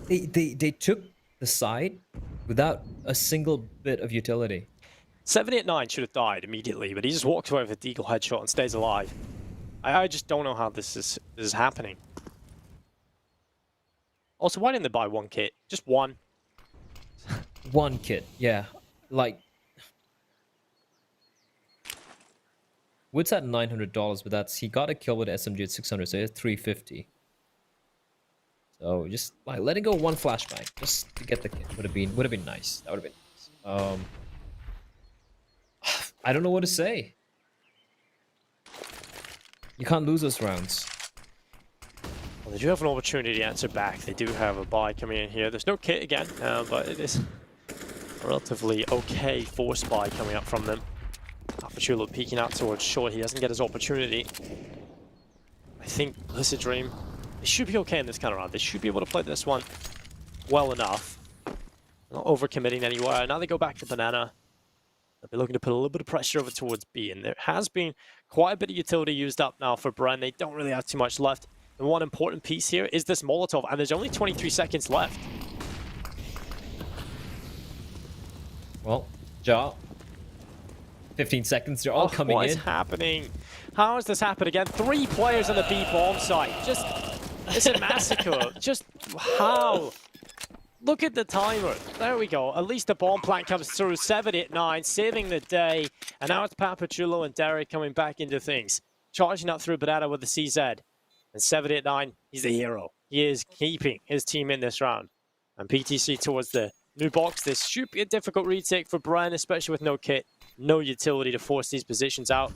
They took the side without a single bit of utility. 7-8-9 should have died immediately, but he just walks away with a deagle headshot and stays alive. I just don't know how this is happening. Also, why didn't they buy 1 kit? Just 1. 1 kit, yeah. Like... Wood's at $900, but he got a kill with SMG at 600, so he has 350. So just like letting go 1 flashbang just to get the kit would have been nice. That would have been nice. I don't know what to say. You can't lose those rounds. Well, they do have an opportunity to answer back. They do have a buy coming in here. There's no kit again, but it is a relatively okay force buy coming up from them. Papachulo peeking out towards short. He doesn't get his opportunity. I think Lucid Dream, they should be okay in this kind of round. They should be able to play this one well enough. Not overcommitting anywhere. Now they go back to Banana. They'll be looking to put a little bit of pressure over towards B. And there has been quite a bit of utility used up now for BREN. They don't really have too much left. The one important piece here is this Molotov. And there's only 23 seconds left. Well, Ja. 15 seconds, they're all coming in. What is happening? How has this happened again? 3 players on the B bomb site. Just, it's a massacre. Just, how? Look at the timer. There we go. At least the bomb plant comes through. 7-8-9, saving the day. And now it's Papachulo and Derek coming back into things. Charging up through Banana with the CZ. And 7-8-9, he's the hero. He is keeping his team in this round. And PTC towards the new box. This should be a difficult retake for BREN, especially with no kit. No utility to force these positions out.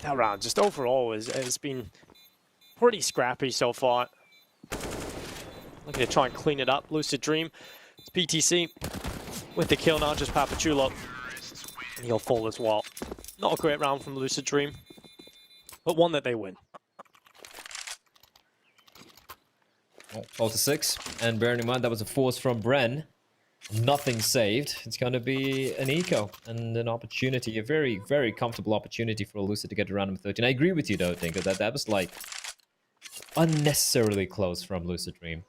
That round, just overall, has been pretty scrappy so far. Looking to try and clean it up. Lucid Dream. It's PTC with the kill now, just Papachulo. And he'll fall as well. Not a great round from Lucid Dream, but one that they win. 12-6, and bearing in mind that was a force from BREN. Nothing saved. It's going to be an eco and an opportunity, a very, very comfortable opportunity for Lucid to get to round number 13. I agree with you though, Dinko, that was like unnecessarily close from Lucid Dream.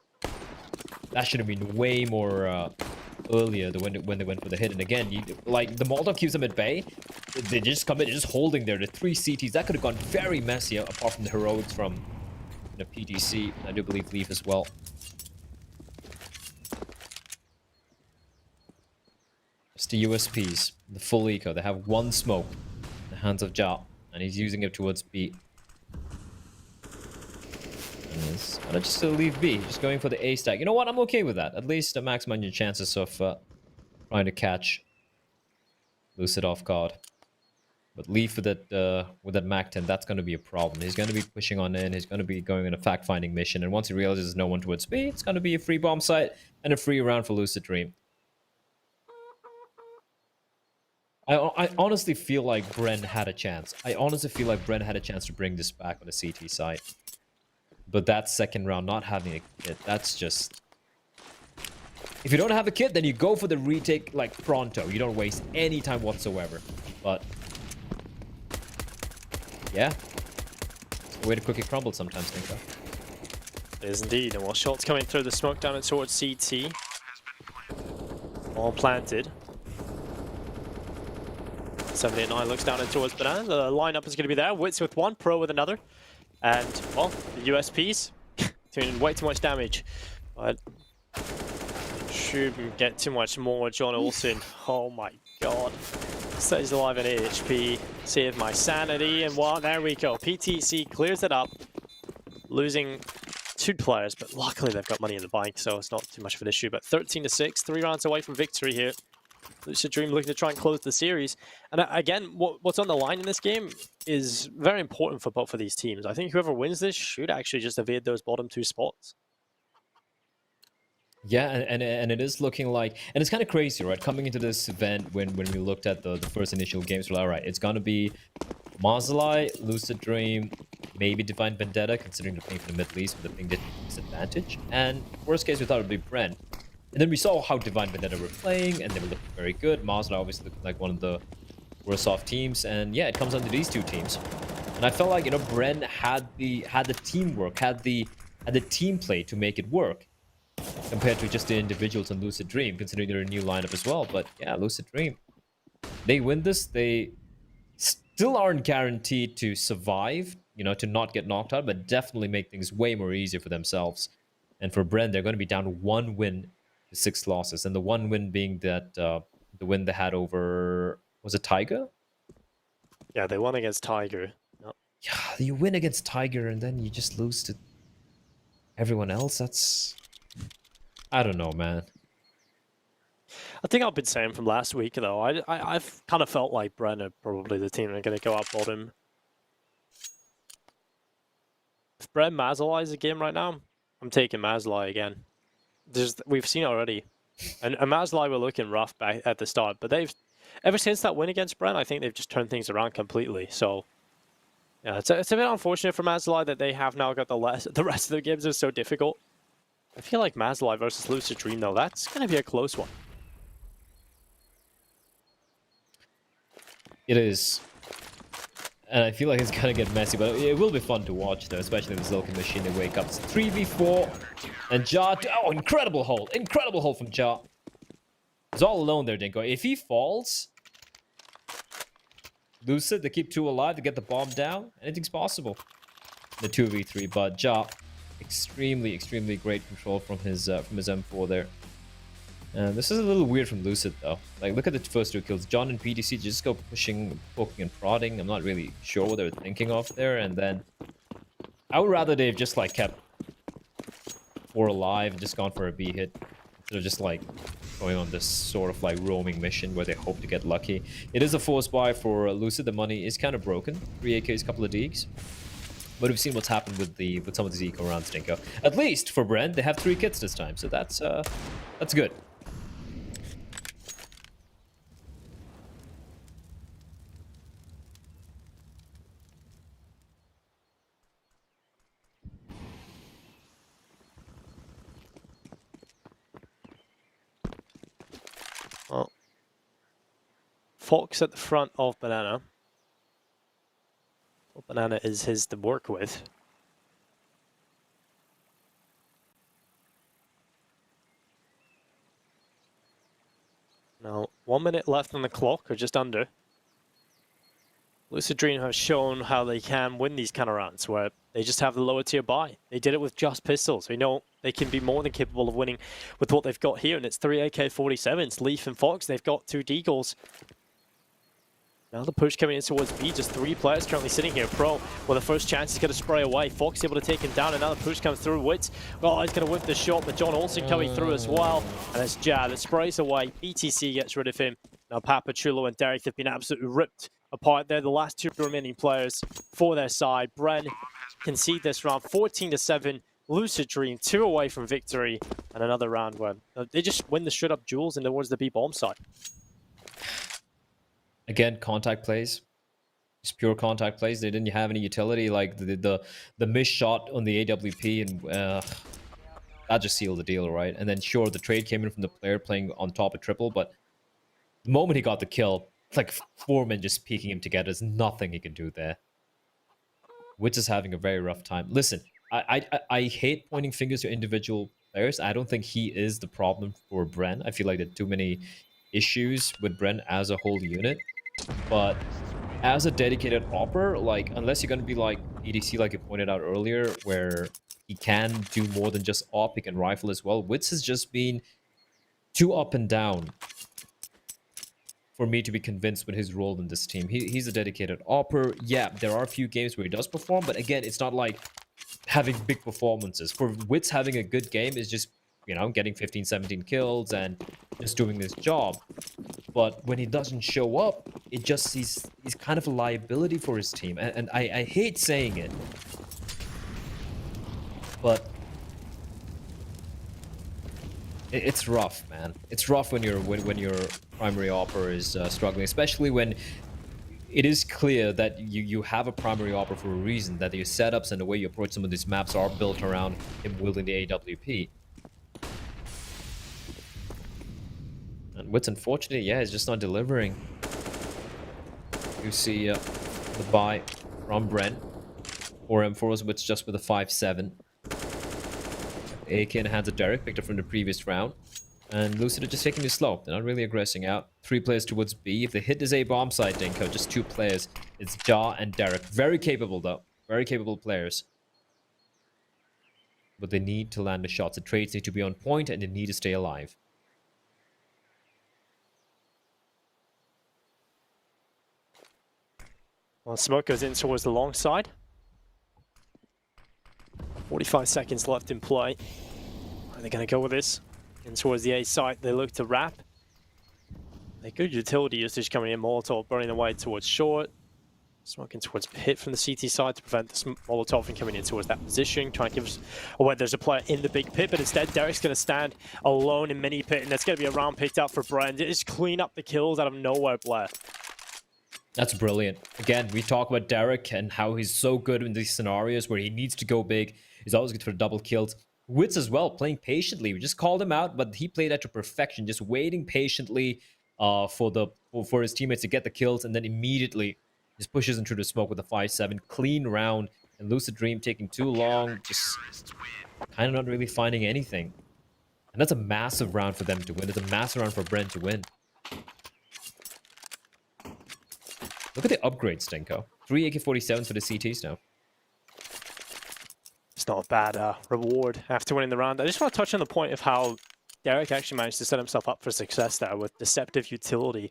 That should have been way more earlier when they went for the hit. And again, like the Molotov keeps them at bay. They just come in, they're just holding there. The 3 CTs that could have gone very messy apart from the heroics from the PTC. I do believe Leaf as well. the USPs, the full eco. They have one smoke in the hands of Ja, and he's using it towards B. And he's gonna just leave B, just going for the A stack. You know what? I'm okay with that. At least maximize your chances of trying to catch Lucid off guard. But Leaf with that Mac 10, that's going to be a problem. He's going to be pushing on in. He's going to be going on a fact-finding mission. And once he realizes there's no one towards B, it's going to be a free bomb site and a free round for Lucid Dream. I honestly feel like BREN had a chance. I honestly feel like BREN had a chance to bring this back on the CT side. But that second round, not having a kit, that's just... If you don't have a kit, then you go for the retake like pronto. You don't waste any time whatsoever. But... yeah. It's a way to quickly crumble sometimes, Ninka. It is indeed. And while shots coming through the smoke down and towards CT. All planted. 789 looks down and towards Banana. The lineup is going to be there. Wits with one, Pro with another. And, well, the USPs doing way too much damage. But shouldn't get too much more. John Olsen. Oh my god. Stays alive in 8 HP. Save my sanity. And well, there we go. PTC clears it up. Losing 2 players, but luckily they've got money in the bank, so it's not too much of an issue. But 13-6, 3 rounds away from victory here. Lucid Dream looking to try and close the series. And again, what's on the line in this game is very important for both of these teams. I think whoever wins this should actually just evade those bottom 2 spots. Yeah, and it is looking like... And it's kind of crazy, right? Coming into this event, when we looked at the first initial games, we're like, all right, it's going to be Marzalai, Lucid Dream, maybe Divine Vendetta, considering they're playing for the Middle East with a big disadvantage. And worst case, we thought it would be BREN. And then we saw how Divine Vendetta were playing, and they were looking very good. Marzalai obviously looking like one of the worst off teams. And yeah, it comes down to these 2 teams. And I felt like, you know, BREN had the teamwork, had the team play to make it work, compared to just the individuals in Lucid Dream, considering they're a new lineup as well. But yeah, Lucid Dream, they win this, they still aren't guaranteed to survive, you know, to not get knocked out, but definitely make things way more easier for themselves. And for BREN, they're going to be down 1 win to 6 losses, and the 1 win being that the win they had over, was it Tiger? Yeah, they won against Tiger. Yep. Yeah, you win against Tiger and then you just lose to everyone else. That's... I don't know, man. I think I've been saying from last week, though, I've kind of felt like BREN are probably the team that are going to go out bottom. If BREN Marzalai is a game right now, I'm taking Marzalai again. We've seen it already. And Marzalai were looking rough back at the start, but they've, ever since that win against BREN, I think they've just turned things around completely. So, yeah, it's a bit unfortunate for Marzalai that they have now got the rest of their games are so difficult. I feel like Marzalai versus Lucid Dream, though, that's going to be a close one. It is. And I feel like it's going to get messy, but it will be fun to watch, though, especially with Zilkin Machine. They wake up. It's 3v4. And Ja... Oh, incredible hold. Incredible hold from Ja. He's all alone there, Dinko. If he falls... Lucid, they keep 2 alive to get the bomb down. Anything's possible. The 2v3, but Ja... extremely, extremely great control from his M4 there. And this is a little weird from Lucid, though. Like, look at the first 2 kills. John and PTC just go pushing, poking, and prodding. I'm not really sure what they're thinking of there. And then I would rather they've just, like, kept 4 alive and just gone for a B hit, instead of just, like, going on this sort of, like, roaming mission where they hope to get lucky. It is a force buy for Lucid. The money is kind of broken. 3 AKs, couple of Deeks. But we've seen what's happened with some of these eco rounds, Dinko. At least for BREN, they have 3 kits this time, so that's good. Well, Fox at the front of Banana. Well, Banana is his to work with. Now, 1 minute left on the clock, or just under. Lucid Dream have shown how they can win these kind of rounds, where They just have the lower tier buy. They did it with just pistols. We know they can be more than capable of winning with what they've got here, and it's 3 AK-47s. Leaf and Fox, they've got 2 deagles. Now the push coming in towards B, just 3 players currently sitting here. Pro, well, the first chance is going to spray away. Fox able to take him down, and now the push comes through. Wits, oh, he's going to whip the shot, but John Olsen coming through as well. And it's Ja that sprays away. BTC gets rid of him. Now Papa, Chulo, and Derek have been absolutely ripped apart. They're the last 2 remaining players for their side. BREN concede this round 14-7. Lucid Dream 2 away from victory, and another round where they just win the straight up duels and towards the B bomb side. Again, contact plays. Just pure contact plays. They didn't have any utility, like the missed shot on the AWP, and that just sealed the deal, right? And then sure, the trade came in from the player playing on top of triple, but the moment he got the kill, it's like 4 men just peeking him together. There's nothing he can do there. Witz is having a very rough time. Listen, I hate pointing fingers to individual players. I don't think he is the problem for BREN. I feel like there are too many issues with BREN as a whole unit. But as a dedicated opper, like, unless you're going to be like EDC, like you pointed out earlier, where he can do more than just op, he can rifle as well. Witz has just been too up and down for me to be convinced with his role in this team. He's a dedicated opper. Yeah, there are a few games where he does perform, but again, it's not like having big performances. For Witz, having a good game is just, you know, getting 15, 17 kills and just doing this job. But when he doesn't show up, it just he's kind of a liability for his team. And I hate saying it, but it's rough, man. It's rough when your primary opper is struggling, especially when it is clear that you have a primary opper for a reason, that your setups and the way you approach some of these maps are built around him wielding the AWP. And Witz, unfortunately, yeah, is just not delivering. You see the buy from BREN. 4 M4s, Witz just with a 5-7. AK in the hands of Derek, picked up from the previous round. And Lucid are just taking it slow. They're not really aggressing out. 3 players towards B. If they hit this A bomb side, Dinko, just 2 players. It's Ja and Derek. Very capable, though. Very capable players. But they need to land the shots. The trades need to be on point, and they need to stay alive. Well, smoke goes in towards the long side. 45 seconds left in play. Are they going to go with this? In towards the A site, they look to wrap. A good utility usage coming in. Molotov burning away towards short. Smoking towards pit from the CT side to prevent the Molotov from coming in towards that position. Trying to give us away. There's a player in the big pit, but instead Derek's going to stand alone in mini pit, and there's going to be a round picked up for BREN. Just clean up the kills out of nowhere, Blair. That's brilliant. Again, we talk about Derek and how he's so good in these scenarios where he needs to go big. He's always good for double kills. Witz as well, playing patiently. We just called him out, but he played that to perfection, just waiting patiently for his teammates to get the kills, and then immediately just pushes into the smoke with a 5-7. Clean round, and Lucid Dream taking too long, just kind of not really finding anything. And that's a massive round for them to win. It's a massive round for BREN to win. Look at the upgrades, Stinko. 3 AK-47s for the CTs now. It's not a bad reward after winning the round. I just want to touch on the point of how Derek actually managed to set himself up for success there with deceptive utility.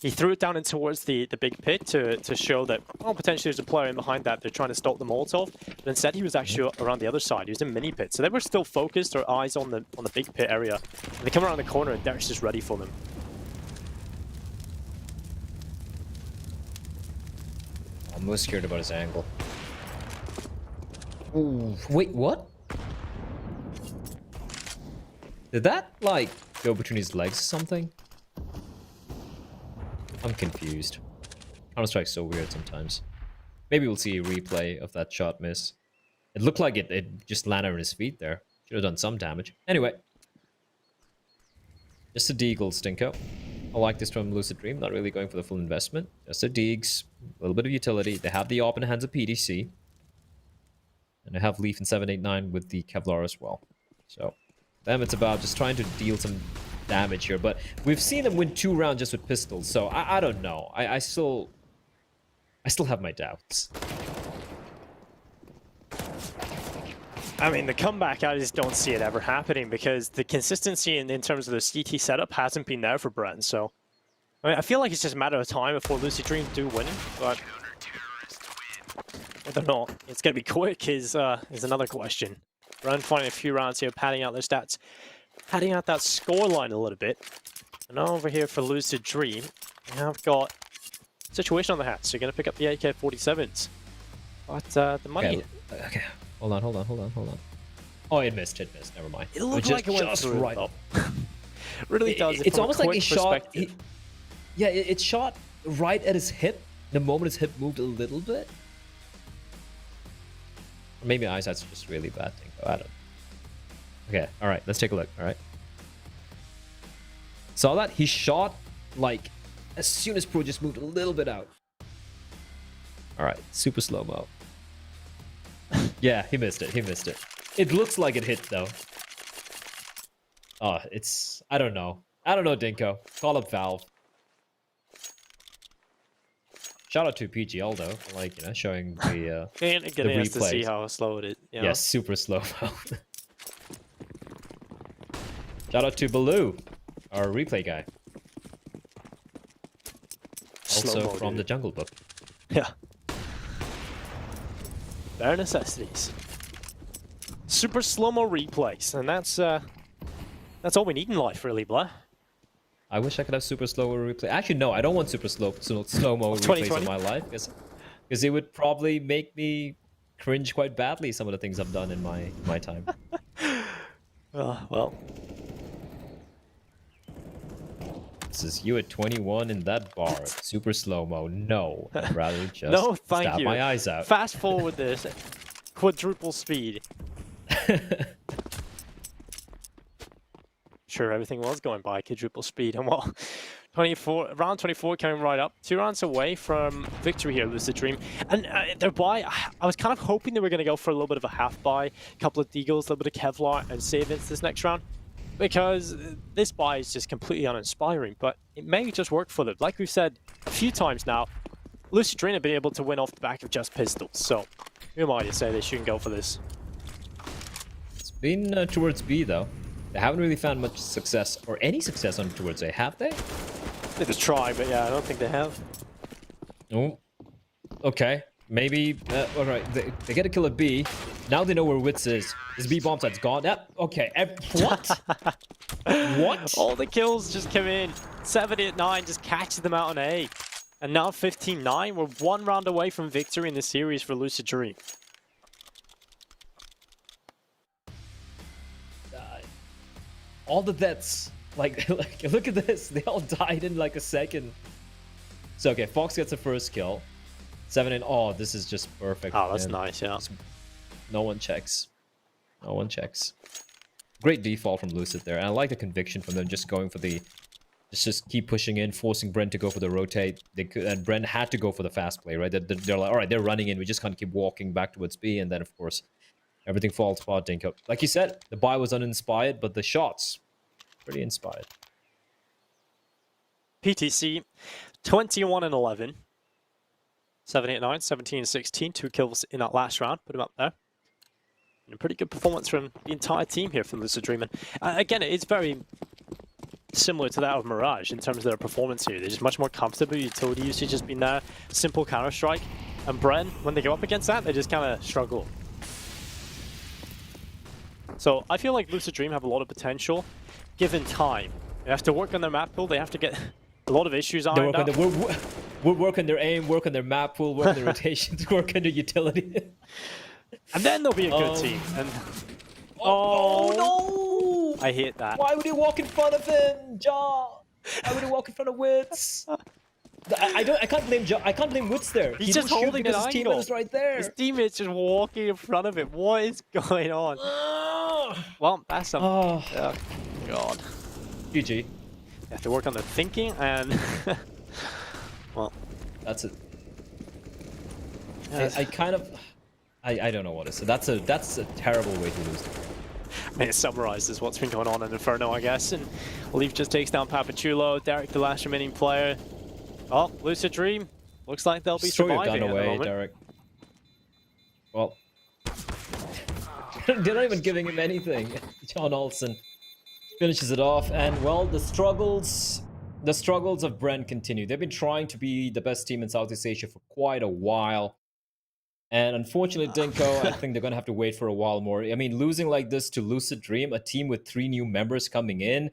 He threw it down in towards the big pit to show that, oh, potentially there's a player in behind that. They're trying to stop the Molotov. But instead, he was actually around the other side. He was in mini pit. So they were still focused, their eyes on the big pit area. And they come around the corner, and Derek's just ready for them. I'm most scared about his angle. Ooh, wait, what? Did that, like, go between his legs or something? I'm confused. Counter-Strike's so weird sometimes. Maybe we'll see a replay of that shot miss. It looked like it just landed on his feet there. Should have done some damage. Anyway. Just a deagle, Stinko. I like this from Lucid Dream. Not really going for the full investment. Just a deags. A little bit of utility. They have the op in the hands of PDC. And they have Leaf and 789 with the Kevlar as well. So, them, it's about just trying to deal some damage here. But we've seen them win 2 rounds just with pistols. So, I don't know. I still have my doubts. I mean, the comeback, I just don't see it ever happening because the consistency in terms of the CT setup hasn't been there for BREN. So, I mean, I feel like it's just a matter of time before Lucid Dream do win, but whether or not it's going to be quick is another question. BREN finding a few rounds here, padding out their stats, padding out that scoreline a little bit. And now over here for Lucid Dream, we have got a situation on the hat, so you're going to pick up the AK-47s. But the money... Okay. Hold on. Oh, it missed. Never mind. It looked like it went just through, right. though. Really does. It's almost like he shot. Yeah, it shot right at his hip. The moment his hip moved a little bit. Or maybe eyesight's just really bad thing. I don't. Okay. All right. Let's take a look. All right. Saw that he shot like as soon as Pro just moved a little bit out. All right. Super slow mo. Yeah, he missed it. It looks like it hit, though. Oh, it's... I don't know, Dinko. Call up Valve. Shout out to PGL, though, for, like, you know, showing the getting us to see how slow it is. You know? Yes, super slow. Shout out to Baloo, our replay guy. Also from the Jungle Book. Yeah. Bare necessities. Super slow-mo replays, and that's all we need in life, really, Blair. I wish I could have super slow replay. Actually, no, I don't want super slow-mo replays in my life, because it would probably make me cringe quite badly some of the things I've done in my time. Well. This is you at 21 in that bar. Super slow-mo. No. I'd rather just no, thank stab you. my eyes out. Fast forward this. Quadruple speed. Sure, everything was going by quadruple speed. And well, round 24 coming right up. 2 rounds away from victory here, Lucid Dream. And their buy, I was kind of hoping they were going to go for a little bit of a half buy. A couple of deagles, a little bit of Kevlar, and save it this next round. Because this buy is just completely uninspiring, but it may just work for them. Like we've said a few times now, Lucid Dream have been able to win off the back of just pistols, so who am I to say they shouldn't go for this? It's been towards B, though. They haven't really found much success, or any success on towards A, have they? They just try, but yeah, I don't think they have. Oh, okay. Maybe, all right, they get a kill at B. Now they know where Wits is. This B bomb site's gone. Yep, okay. What? What? All the kills just come in. 7-8-9 just catches them out on A. And now 15-9. We're 1 round away from victory in the series for Lucid Dream. All the deaths. Like, look at this. They all died in like a second. So, okay, Fox gets the first kill. 7 and oh, this is just perfect. Oh, that's nice, yeah. No one checks. No one checks. Great default from Lucid there. And I like the conviction from them just going for the... Just keep pushing in, forcing BREN to go for the rotate. And BREN had to go for the fast play, right? They're like, all right, they're running in. We just can't keep walking back towards B. And then, of course, everything falls apart, Dinko. Like you said, the buy was uninspired, but the shots, pretty inspired. PTC, 21-11. 7-8-9, 17-16, 2 kills in that last round. Put him up there. And a pretty good performance from the entire team here from Lucid Dream. Again, it's very similar to that of Mirage in terms of their performance here. They're just much more comfortable. Utility usage has been there. Simple Counter-Strike. And BREN, when they go up against that, they just kind of struggle. So I feel like Lucid Dream have a lot of potential given time. They have to work on their map pool. They have to get a lot of issues ironed out. We'll work on their aim, work on their map pool, work on their rotations, work on their utility. And then they'll be a good team. And oh no! I hate that. Why would he walk in front of him, Ja? Why would he walk in front of Wits? I can't blame Ja. I can't blame Wits there. He's just holding an angle. His teammate is right there. His teammate's just walking in front of him. What is going on? Well, that's some. Oh God. GG. They have to work on their thinking and. Well, that's it. I kind of, I don't know what to say. That's a terrible way to lose. I mean, it summarizes what's been going on in Inferno, I guess. And Leaf just takes down Papachulo. Derek, the last remaining player. Oh, Lucid Dream. Looks like they'll be surviving throw your gun at the away, moment. Derek. Well, They're not even giving him anything. John Olsen finishes it off, and well, the struggles of BREN continue. They've been trying to be the best team in Southeast Asia for quite a while. And unfortunately, Dinko, I think they're going to have to wait for a while more. I mean, losing like this to Lucid Dream, a team with 3 new members coming in,